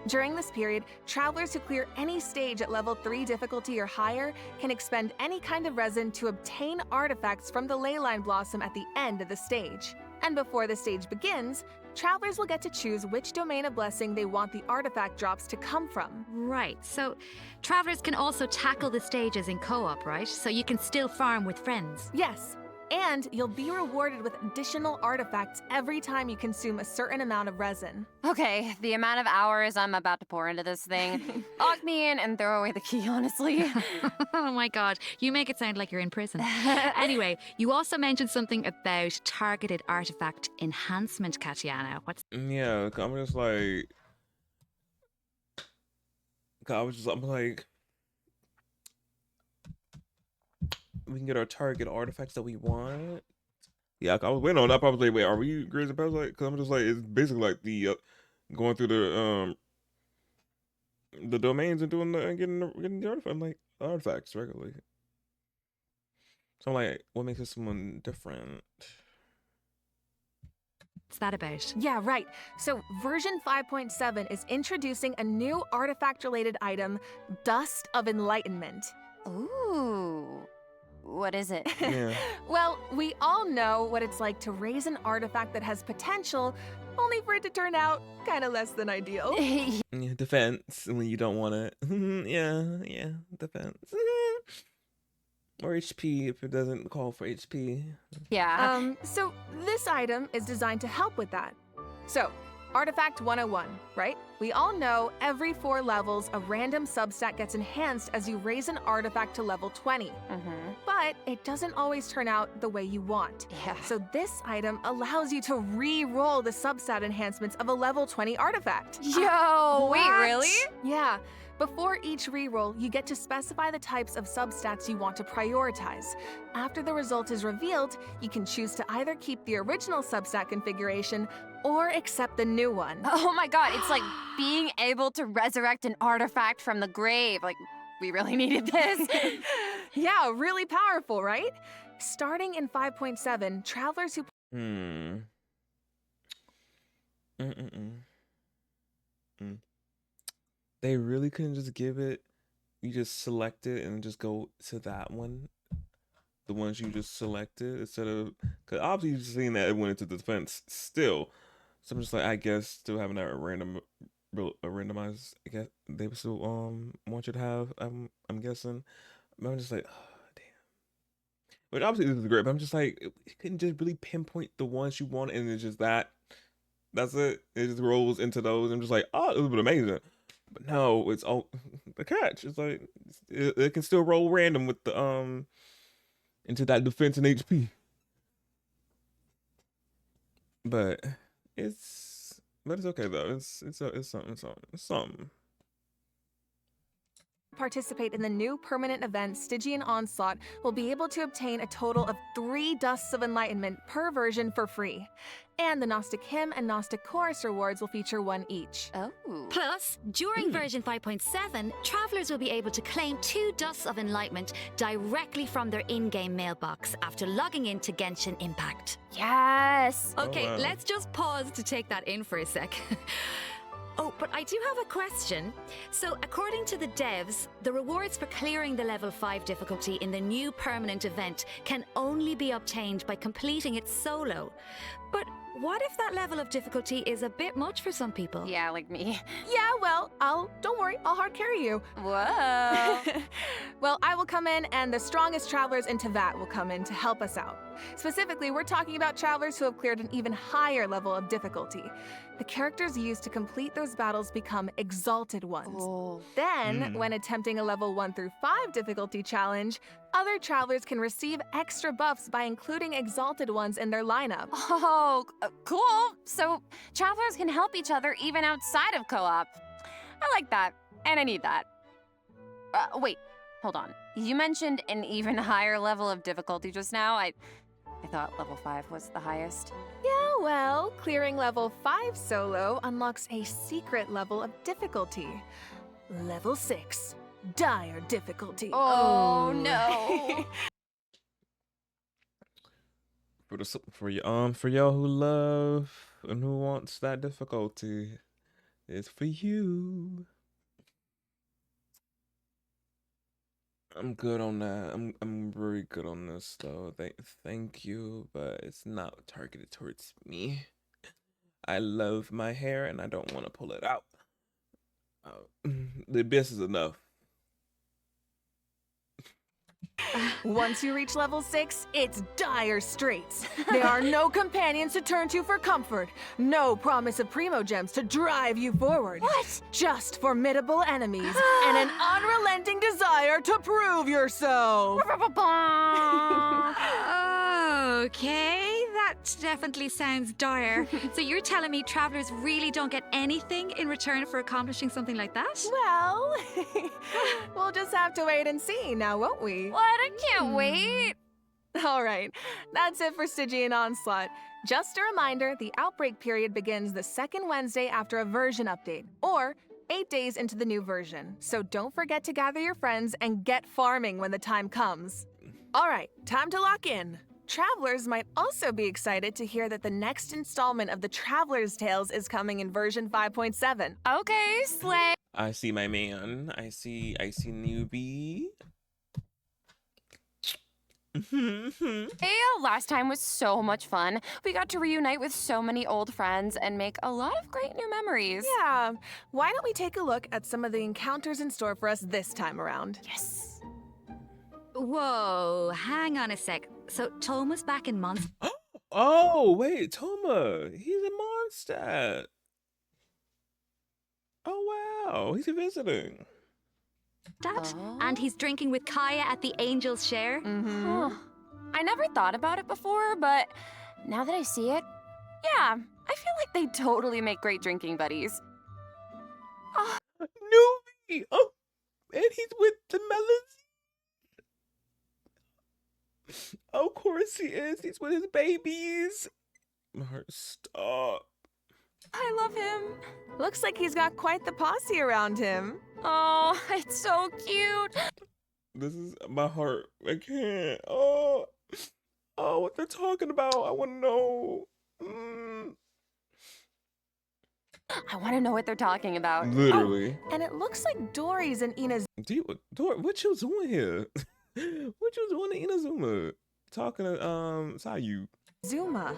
During this period, travelers who clear any stage at level 3 difficulty or higher can expend any kind of resin to obtain artifacts from the leyline blossom at the end of the stage. And before the stage begins, travelers will get to choose which domain of blessing they want the artifact drops to come from. Right, so travelers can also tackle the stages in co-op, right? So you can still farm with friends. Yes, and you'll be rewarded with additional artifacts every time you consume a certain amount of resin. Okay, the amount of hours I'm about to pour into this thing. Lock me in and throw away the key, honestly. Oh my god, you make it sound like you're in prison. Anyway, you also mentioned something about targeted artifact enhancement, Katiana. What's Yeah, I'm just like, I'm like, we can get our target artifacts that we want. Yeah, I was waiting on that. Probably wait, are we Grizz and Pebbles? Like, cause I'm just like, it's basically like the going through the domains and doing the and getting the artifact, like artifacts regularly. So I'm like, what makes this one different? What's that about? Yeah, right. So version 5.7 is introducing a new artifact-related item, Dust of Enlightenment. Ooh. What is it? Yeah. Well, we all know what it's like to raise an artifact that has potential, only for it to turn out kind of less than ideal. Yeah, defense when you don't want it. yeah, defense. Or HP if it doesn't call for HP. Yeah. So this item is designed to help with that. So, Artifact 101, right? We all know every 4 levels, a random substat gets enhanced as you raise an artifact to level 20. But it doesn't always turn out the way you want. Yeah. So this item allows you to re-roll the substat enhancements of a level 20 artifact. Yo, wait, really? Yeah. Before each reroll, you get to specify the types of substats you want to prioritize. After the result is revealed, you can choose to either keep the original substat configuration or accept the new one. Oh my god, it's like being able to resurrect an artifact from the grave. Like, we really needed this. Yeah, really powerful, right? Starting in 5.7, travelers who... They really couldn't just give it, you just select it and just go to that one, the ones you just selected, instead of, because obviously you've seen that it went into defense still. So I'm just like, I guess still having that randomized, I guess they would still want you to have, I'm guessing. But I'm just like, oh, damn. But obviously this is great, but I'm just like, you couldn't just really pinpoint the ones you want and it's just that's it. It just rolls into those. I'm just like, oh, it would be amazing. But no, it's all the catch. It's like it can still roll random with the into that defense and HP. But it's okay though. It's something. participate in the new permanent event Stygian Onslaught will be able to obtain a total of 3 Dusts of Enlightenment per version for free. And the Gnostic Hymn and Gnostic Chorus rewards will feature 1 each. Oh. Plus, during version 5.7, travelers will be able to claim 2 Dusts of Enlightenment directly from their in-game mailbox after logging into Genshin Impact. Yes! Okay, wow. let's just pause to take that in for a sec. Oh, but I do have a question. So, according to the devs, the rewards for clearing the level 5 difficulty in the new permanent event can only be obtained by completing it solo. But what if that level of difficulty is a bit much for some people? Yeah, like me. Yeah, well, don't worry, I'll hard carry you. Whoa. Well, I will come in, and the strongest travelers in Tevat will come in to help us out. Specifically, we're talking about travelers who have cleared an even higher level of difficulty. the characters used to complete those battles become exalted ones. Then, when attempting a level 1 through 5 difficulty challenge, other travelers can receive extra buffs by including exalted ones in their lineup. Oh, cool. So travelers can help each other even outside of co-op. I like that, and I need that. Wait, hold on. You mentioned an even higher level of difficulty just now. I thought level 5 was the highest. Yeah, well, clearing level 5 solo unlocks a secret level of difficulty. Level 6, dire difficulty. Oh no. For y'all who love and who wants that difficulty, it's for you. I'm good on that. I'm very good on this though. Thank you, but it's not targeted towards me. I love my hair and I don't want to pull it out. The abyss is enough. Once you reach level 6, it's dire straits. There are no companions to turn to for comfort, no promise of primo gems to drive you forward. What? Just formidable enemies and an unrelenting desire to prove yourself. Okay, that definitely sounds dire. So you're telling me travelers really don't get anything in return for accomplishing something like that? Well, we'll just have to wait and see now, won't we? What? I can't wait. All right, that's it for Stygian Onslaught. Just a reminder, the outbreak period begins the second Wednesday after a version update, or 8 days into the new version. So don't forget to gather your friends and get farming when the time comes. All right, time to lock in. Travelers might also be excited to hear that the next installment of the Traveler's Tales is coming in version 5.7. Okay, slay. I see my man. I see newbie. Hey, last time was so much fun. We got to reunite with so many old friends and make a lot of great new memories. Yeah, why don't we take a look at some of the encounters in store for us this time around? Yes. Whoa, hang on a sec. So Toma's back in Monster. Oh, wait, Toma. He's a monster. Oh, wow. He's visiting. And he's drinking with Kaya at the Angel's Share. Huh. I never thought about it before, but now that I see it, yeah, I feel like they totally make great drinking buddies. Newbie. Oh, and he's with the melons. Of course he is. He's with his babies. My heart, stop. I love him. Looks like he's got quite the posse around him. Oh, it's so cute. This is my heart. I can't. Oh, what they're talking about. I want to know. I want to know what they're talking about. Literally. And it looks like Dory's and Ina's. Dory, what you doing here? What you doing to Inazuma? Talking to Sayu. Zuma.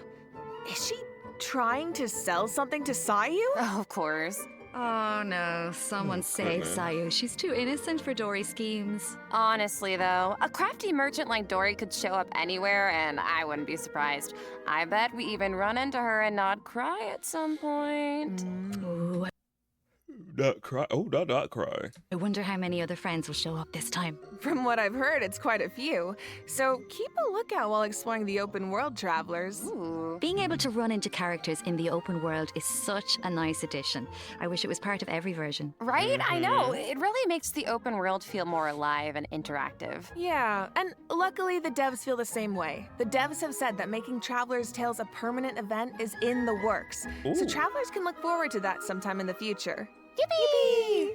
Is she trying to sell something to Sayu? Oh, of course. Oh no, someone save Sayu. She's too innocent for Dory's schemes. Honestly, though, a crafty merchant like Dory could show up anywhere, and I wouldn't be surprised. I bet we even run into her and not cry at some point. Ooh, Not cry. Oh, not cry. I wonder how many other friends will show up this time. From what I've heard, it's quite a few. So keep a lookout while exploring the open world, travelers. Ooh. Being able to run into characters in the open world is such a nice addition. I wish it was part of every version. Right? I know. It really makes the open world feel more alive and interactive. Yeah, and luckily the devs feel the same way. The devs have said that making Traveler's Tales a permanent event is in the works. So Ooh. travelers can look forward to that sometime in the future. Yippee!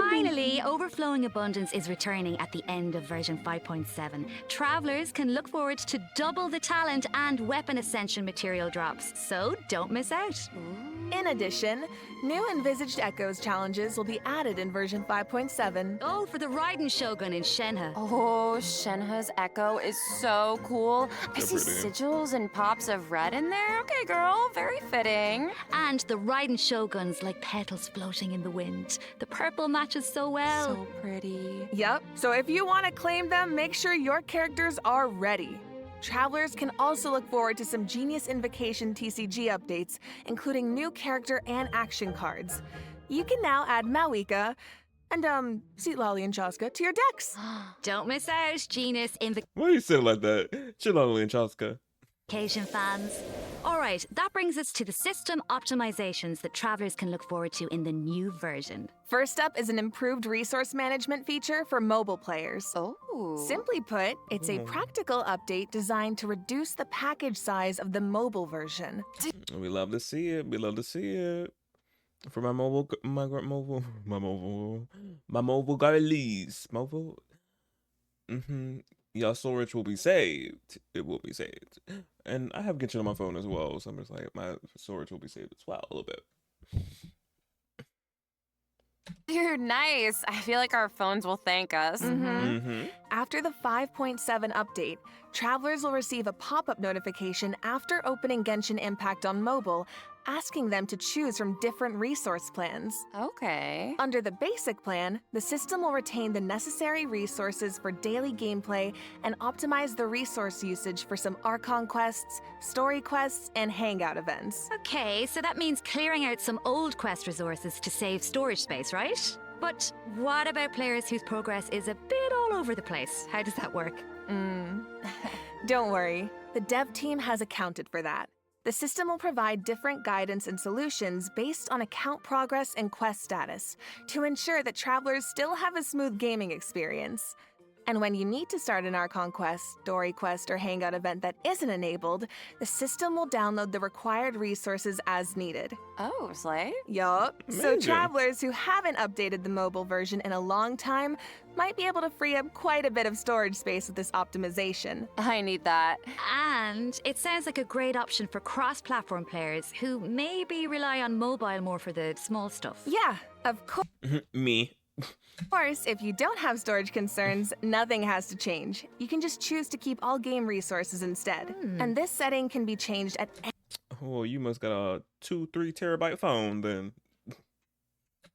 Finally, Overflowing Abundance is returning at the end of version 5.7. Travelers can look forward to double the talent and weapon ascension material drops, so don't miss out. In addition, new Envisaged Echoes challenges will be added in version 5.7. Oh, for the Ryzen Shogun in Shenhe. Oh, Shenhe's Echo is so cool. I see pretty. sigils and pops of red in there. Okay, girl, very fitting. And the Ryzen Shoguns like petals floating in the wind. The purple matches so well. So pretty. Yep, so if you want to claim them, make sure your characters are ready. travelers can also look forward to some Genius Invocation TCG updates, including new character and action cards. You can now add Malika and, Seatlolly and Chaska to your decks. Don't miss out, Genius Why do you say it like that? Chiloli and Chaska. Invocation fans. Alright, that brings us to the system optimizations that travelers can look forward to in the new version. First up is an improved resource management feature for mobile players. Oh. Simply put, it's a practical update designed to reduce the package size of the mobile version. We love to see it. We love to see it. For my mobile girlies. Mobile. Y'all storage will be saved. It will be saved. And I have Genshin on my phone as well, so I'm just like, my storage will be saved as well a little bit. Dude, nice. I feel like our phones will thank us. After the 5.7 update, travelers will receive a pop-up notification after opening Genshin Impact on mobile, asking them to choose from different resource plans. Okay. Under the basic plan, the system will retain the necessary resources for daily gameplay and optimize the resource usage for some Archon quests, story quests, and hangout events. Okay, so that means clearing out some old quest resources to save storage space, right? But what about players whose progress is a bit all over the place? How does that work? Don't worry, the dev team has accounted for that. The system will provide different guidance and solutions based on account progress and quest status to ensure that travelers still have a smooth gaming experience. And when you need to start an Archon quest, story quest, or hangout event that isn't enabled, the system will download the required resources as needed. Oh, Slay? Yup. So Amazing. travelers who haven't updated the mobile version in a long time might be able to free up quite a bit of storage space with this optimization. I need that. And it sounds like a great option for cross-platform players who maybe rely on mobile more for the small stuff. Yeah, of course. Me. Of course, if you don't have storage concerns, nothing has to change. You can just choose to keep all game resources instead. And this setting can be changed at Oh, you must got a 2-3 terabyte phone then.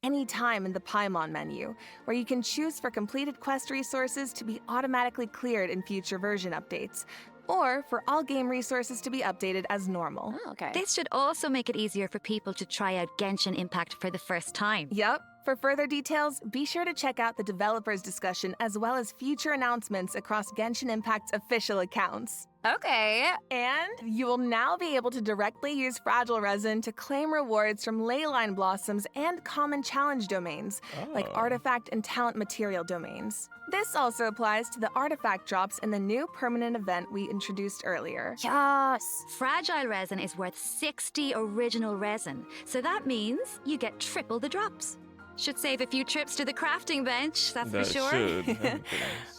any time in the Paimon menu, where you can choose for completed quest resources to be automatically cleared in future version updates, or for all game resources to be updated as normal. Oh, okay. This should also make it easier for people to try out Genshin Impact for the first time. Yup. For further details, be sure to check out the developers' discussion as well as future announcements across Genshin Impact's official accounts. Okay. And you will now be able to directly use Fragile Resin to claim rewards from Leyline Blossoms and common challenge domains, like artifact and talent material domains. This also applies to the artifact drops in the new permanent event we introduced earlier. Yes. Fragile resin is worth 60 original resin, so that means you get triple the drops. Should save a few trips to the crafting bench, that's That for sure. should. Oh, goodness.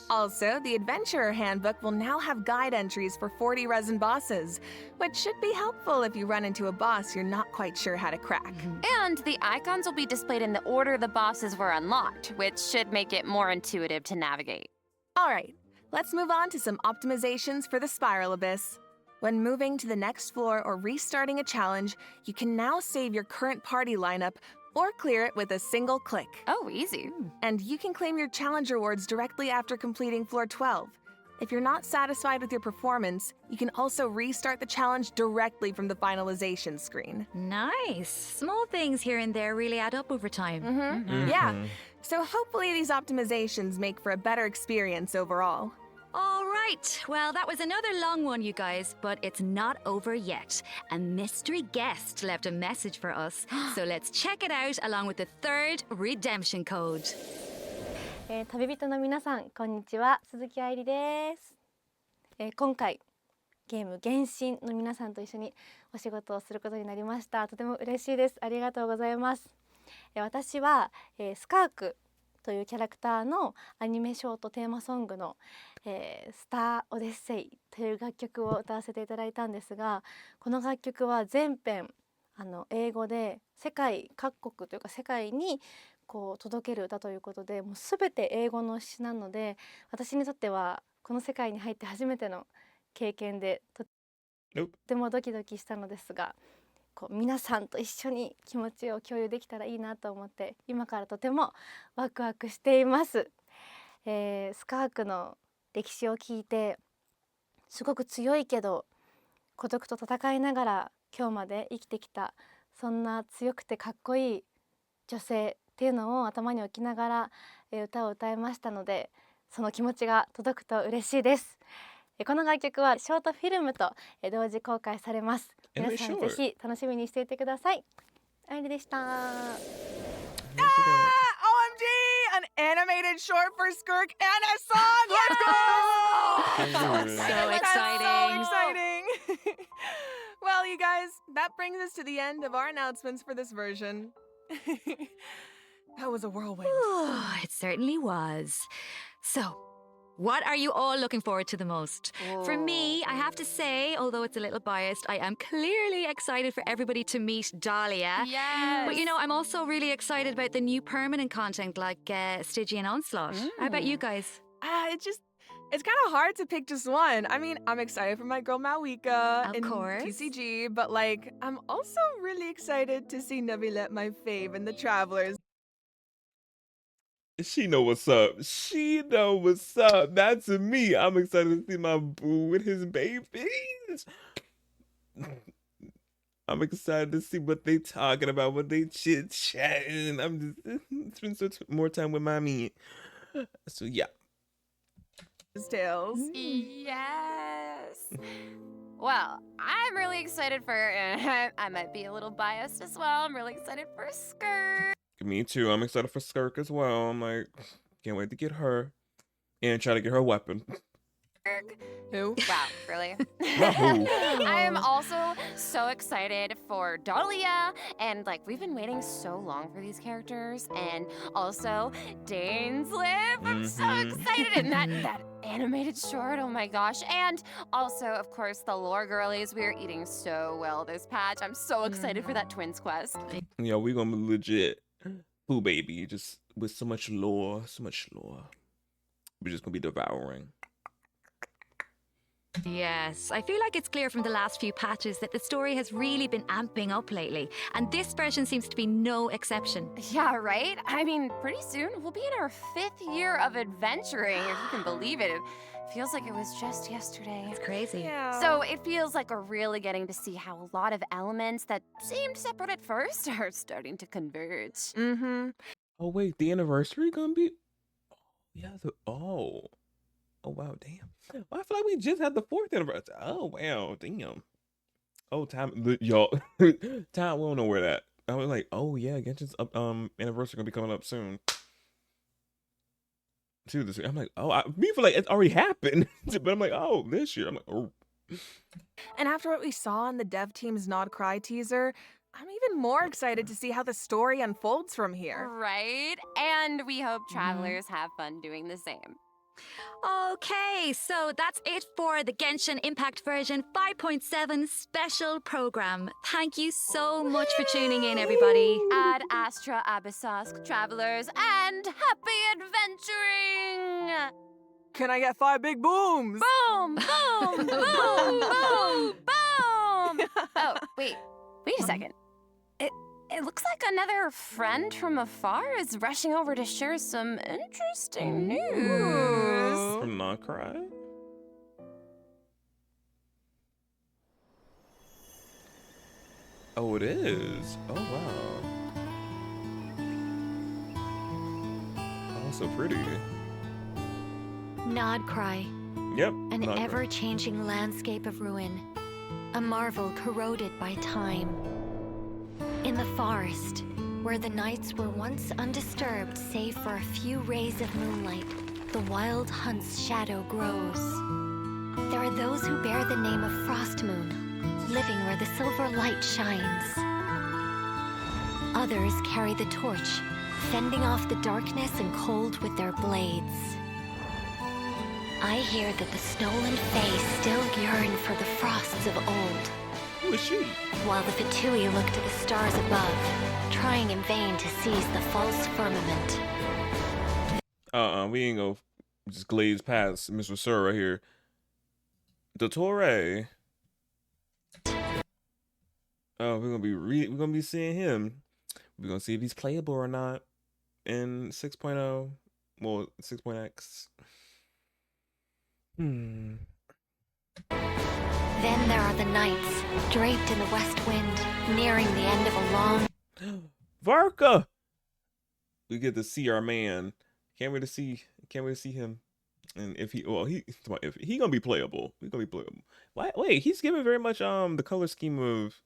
Also, the Adventurer Handbook will now have guide entries for 40 resin bosses, which should be helpful if you run into a boss you're not quite sure how to crack. And the icons will be displayed in the order the bosses were unlocked, which should make it more intuitive to navigate. All right, let's move on to some optimizations for the Spiral Abyss. When moving to the next floor or restarting a challenge, you can now save your current party lineup or clear it with a single click. Oh, easy. And you can claim your challenge rewards directly after completing floor 12. If you're not satisfied with your performance, you can also restart the challenge directly from the finalization screen. Nice. Small things here and there really add up over time. Yeah, so hopefully these optimizations make for a better experience overall. All right. Well, that was another long one, you guys, but it's not over yet. A mystery guest left a message for us, so let's check it out along with the third redemption code. 旅人の皆さんこんにちは、鈴木愛理です。今回ゲーム原神の皆さんと一緒にお仕事をすることになりました。とても嬉しいです。ありがとうございます。私は、スカークというキャラクターのアニメショートテーマソングの、スターオデッセイという楽曲を歌わせていただいたんですが、この楽曲は全編英語で世界各国というか世界にこう届ける歌ということで、もう全て英語の詩なので、私にとってはこの世界に入って初めての経験でとてもドキドキしたのですが、こう皆さんと一緒に気持ちを共有できたらいいなと思って、今からとてもワクワクしています。スカークの歴史を聞いて、すごく強いけど孤独と戦いながら今日まで生きてきた、そんな強くてかっこいい女性っていうのを頭に置きながら歌を歌いましたので、その気持ちが届くと嬉しいです。この楽曲はショートフィルムと同時公開されます。皆さんぜひ楽しみにしていてください。愛理でした。OMG! An animated short for Skirk and a song! Let's go! So That's exciting. so exciting! Well, you guys, that brings us to the end of our announcements for this version. That was a whirlwind. It certainly was. So, what are you all looking forward to the most? For me, I have to say, although it's a little biased, I am clearly excited for everybody to meet Dahlia. Yes. But you know, I'm also really excited about the new permanent content like Stygian Onslaught. How about you guys? It's kind of hard to pick just one. I mean, I'm excited for my girl Malwika Of in course. TCG, but like, I'm also really excited to see Navilet, my fave, and the Travelers. She know what's up. She know what's up. That's me. I'm excited to see my boo with his babies. I'm excited to see what they talking about, what they chit-chatting. I'm just spend so more time with mommy. So yeah. Tales. Yes. Well, I'm really excited for, I might be a little biased as well. I'm really excited for Skirt. Me too. I'm excited for Skirk as well. I'm like, can't wait to get her and try to get her weapon. Who? Wow, really? Not who. I am also so excited for Dahlia, and like we've been waiting so long for these characters, and also DAINSLEIF. I'm so excited, and that animated short, oh my gosh, and also of course the lore girlies. We are eating so well this patch. I'm so excited for that twins quest. Yeah, we gonna be legit boo baby, just with so much lore, so much lore. We're just gonna be devouring. Yes, I feel like it's clear from the last few patches that the story has really been amping up lately, and this version seems to be no exception. Yeah, right? I mean, pretty soon we'll be in our 5th year of adventuring, if you can believe it. It feels like it was just yesterday. It's crazy. Yeah. So it feels like we're really getting to see how a lot of elements that seemed separate at first are starting to converge. Mm-hmm. Oh wait, the anniversary gonna be? Yeah. Oh wow, damn. Well, I feel like we just had the 4th anniversary. Oh wow, damn. Oh time, y'all. Time, we don't know where that. I was like, oh yeah, Genshin's anniversary gonna be coming up soon. Too this year. I'm like, oh, me feel like it's already happened, but I'm like, oh, this year. I'm like, oh. And after what we saw in the dev team's Nod Cry teaser, I'm even more excited to see how the story unfolds from here. Right? And we hope travelers have fun doing the same. Okay, so that's it for the Genshin Impact version 5.7 special program. Thank you so much for tuning in, everybody. Ad Astra Abyssask, travelers, and happy adventuring! Can I get 5 big booms? Boom! Boom! Boom! Boom! Boom! Oh, wait a second. It looks like another friend from afar is rushing over to share some interesting news. From Not Cry? Oh, it is. Oh, wow. Oh, so pretty. Nod Cry, Yep. an Not Cry. ever-changing landscape of ruin, a marvel corroded by time. In the forest, where the nights were once undisturbed save for a few rays of moonlight, the wild hunt's shadow grows. There are those who bear the name of Frost Moon, living where the silver light shines. Others carry the torch, fending off the darkness and cold with their blades. I hear that the Stolen Fae still yearn for the frosts of old. Who is she? While the Fatui look to the stars above, trying in vain to seize the false firmament. We ain't gonna just glaze past Mr. Sir right here. Dottore. Oh, we're gonna be seeing him. We're gonna see if he's playable or not in 6.0. Well, 6.x. Then there are the nights, draped in the west wind, nearing the end of a long... Varka! We get to see our man. Can't wait to see him. And if he gonna be playable. He's gonna be playable. Wait, he's giving very much the color scheme of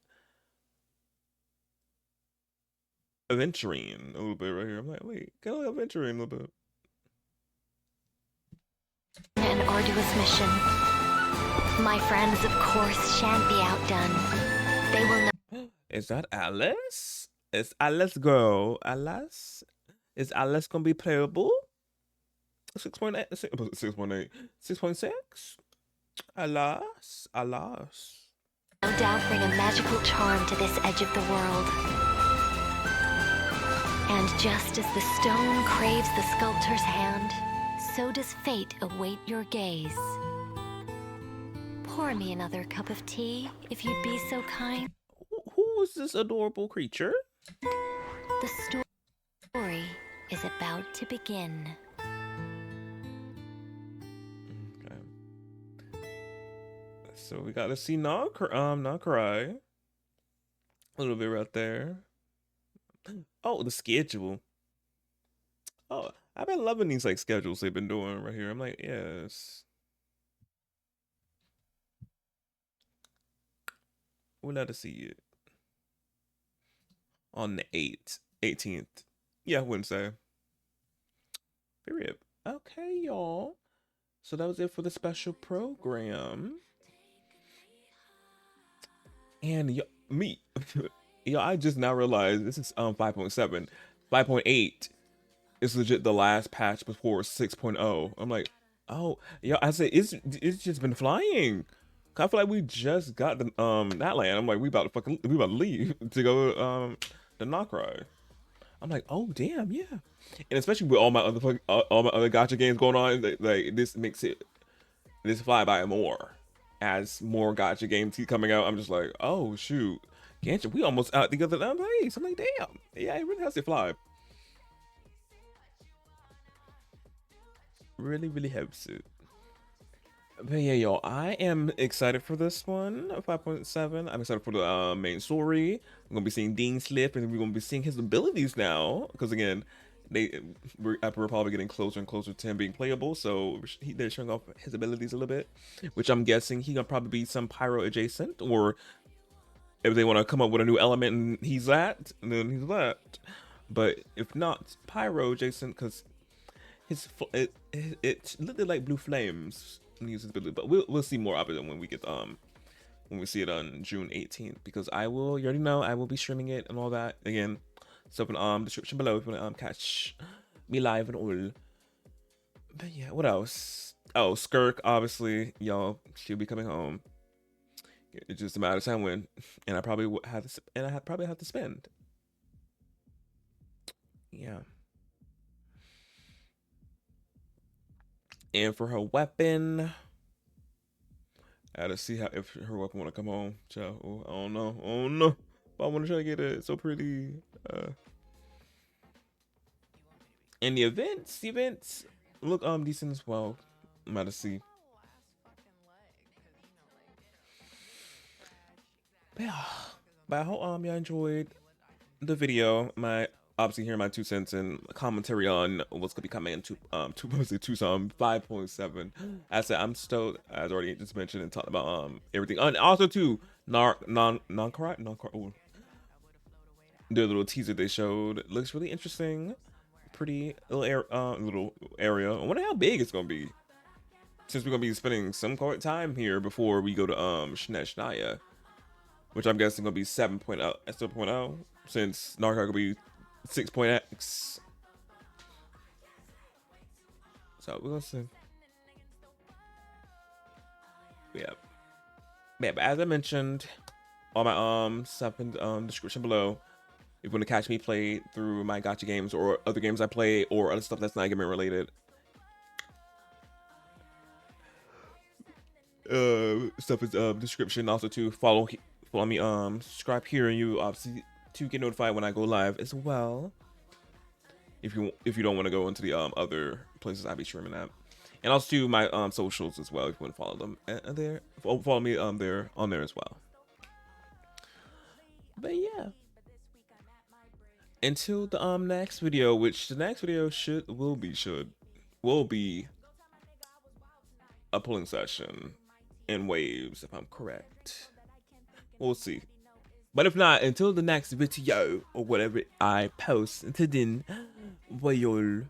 Aventurine a little bit right here. I'm like, wait, kind of like Aventurine a little bit. An arduous mission. My friends, of course, shan't be outdone. They will know. Is that Alice? Is Alice girl? Alice? Is Alice gonna be playable? 6.8, 6.8, 6.6? Alas. No doubt bring a magical charm to this edge of the world. And just as the stone craves the sculptor's hand, so does fate await your gaze. Pour me another cup of tea, if you'd be so kind. Who is this adorable creature? The story is about to begin. Okay. So we got to see not cry. A little bit right there. Oh, the schedule. Oh, I've been loving these like schedules they've been doing right here. I'm like, yes. We'll let us see it. On the 18th. Yeah, Wednesday. Period. Okay, y'all. So that was it for the special program. And yo, I just now realized this is 5.7. 5.8 is legit the last patch before 6.0. I'm like, oh, yo, I say it's just been flying. I feel like we just got the that land. I'm like, we about to leave to go to Nokrai. I'm like, oh damn, yeah. And especially with all my other gacha games going on, like this makes this fly by more. As more gacha games keep coming out, I'm just like, oh shoot, Genshin, we almost out the other place. I'm like, damn, yeah, it really has to fly. Really helps it. But yeah, y'all, I am excited for this one, 5.7. I'm excited for the main story. We're gonna be seeing DAINSLEIF, and we're gonna be seeing his abilities now. Because again, we're probably getting closer and closer to him being playable. So they're showing off his abilities a little bit, which I'm guessing he's gonna probably be some pyro adjacent, or if they want to come up with a new element and he's that, then he's that. But if not, pyro adjacent, because it's literally like blue flames. But we'll see more of it when we get when we see it on June 18th, because you already know I will be streaming it and all that. Again, stuff in description below if you want to catch me live and all. But yeah, what else? Oh, Skirk, obviously, y'all, she'll be coming home. It's just a matter of time when, and I probably have to spend. Yeah. And for her weapon, I gotta see if her weapon wanna come home. Child. Oh, I don't know. But I wanna try to get it so pretty. And the events look decent as well. I'm about to see. But yeah, but I hope y'all enjoyed the video. Obviously hearing my 2 cents and commentary on what's gonna be coming into Tucson 5.7. As I said, I'm stoked, as already just mentioned and talked about everything. And also too, non-correct. The little teaser they showed looks really interesting. Pretty little area. I wonder how big it's gonna be, since we're gonna be spending some time here before we go to Shnaya, which I'm guessing gonna be 7.0, since Narca will be 6.x. So we're gonna see. Yeah, but as I mentioned, all my stuff in the description below. If you want to catch me play through my gacha games or other games I play or other stuff that's not gaming related, stuff is description. Also to follow me, subscribe here, and you obviously to get notified when I go live as well. If you don't want to go into the other places I be streaming at. And also do my socials as well if you want to follow them there. Follow me there on there as well. But yeah. Until the next video, which the next video will be a polling session in waves, if I'm correct. We'll see. But if not, until the next video or whatever I post, until then, bye y'all.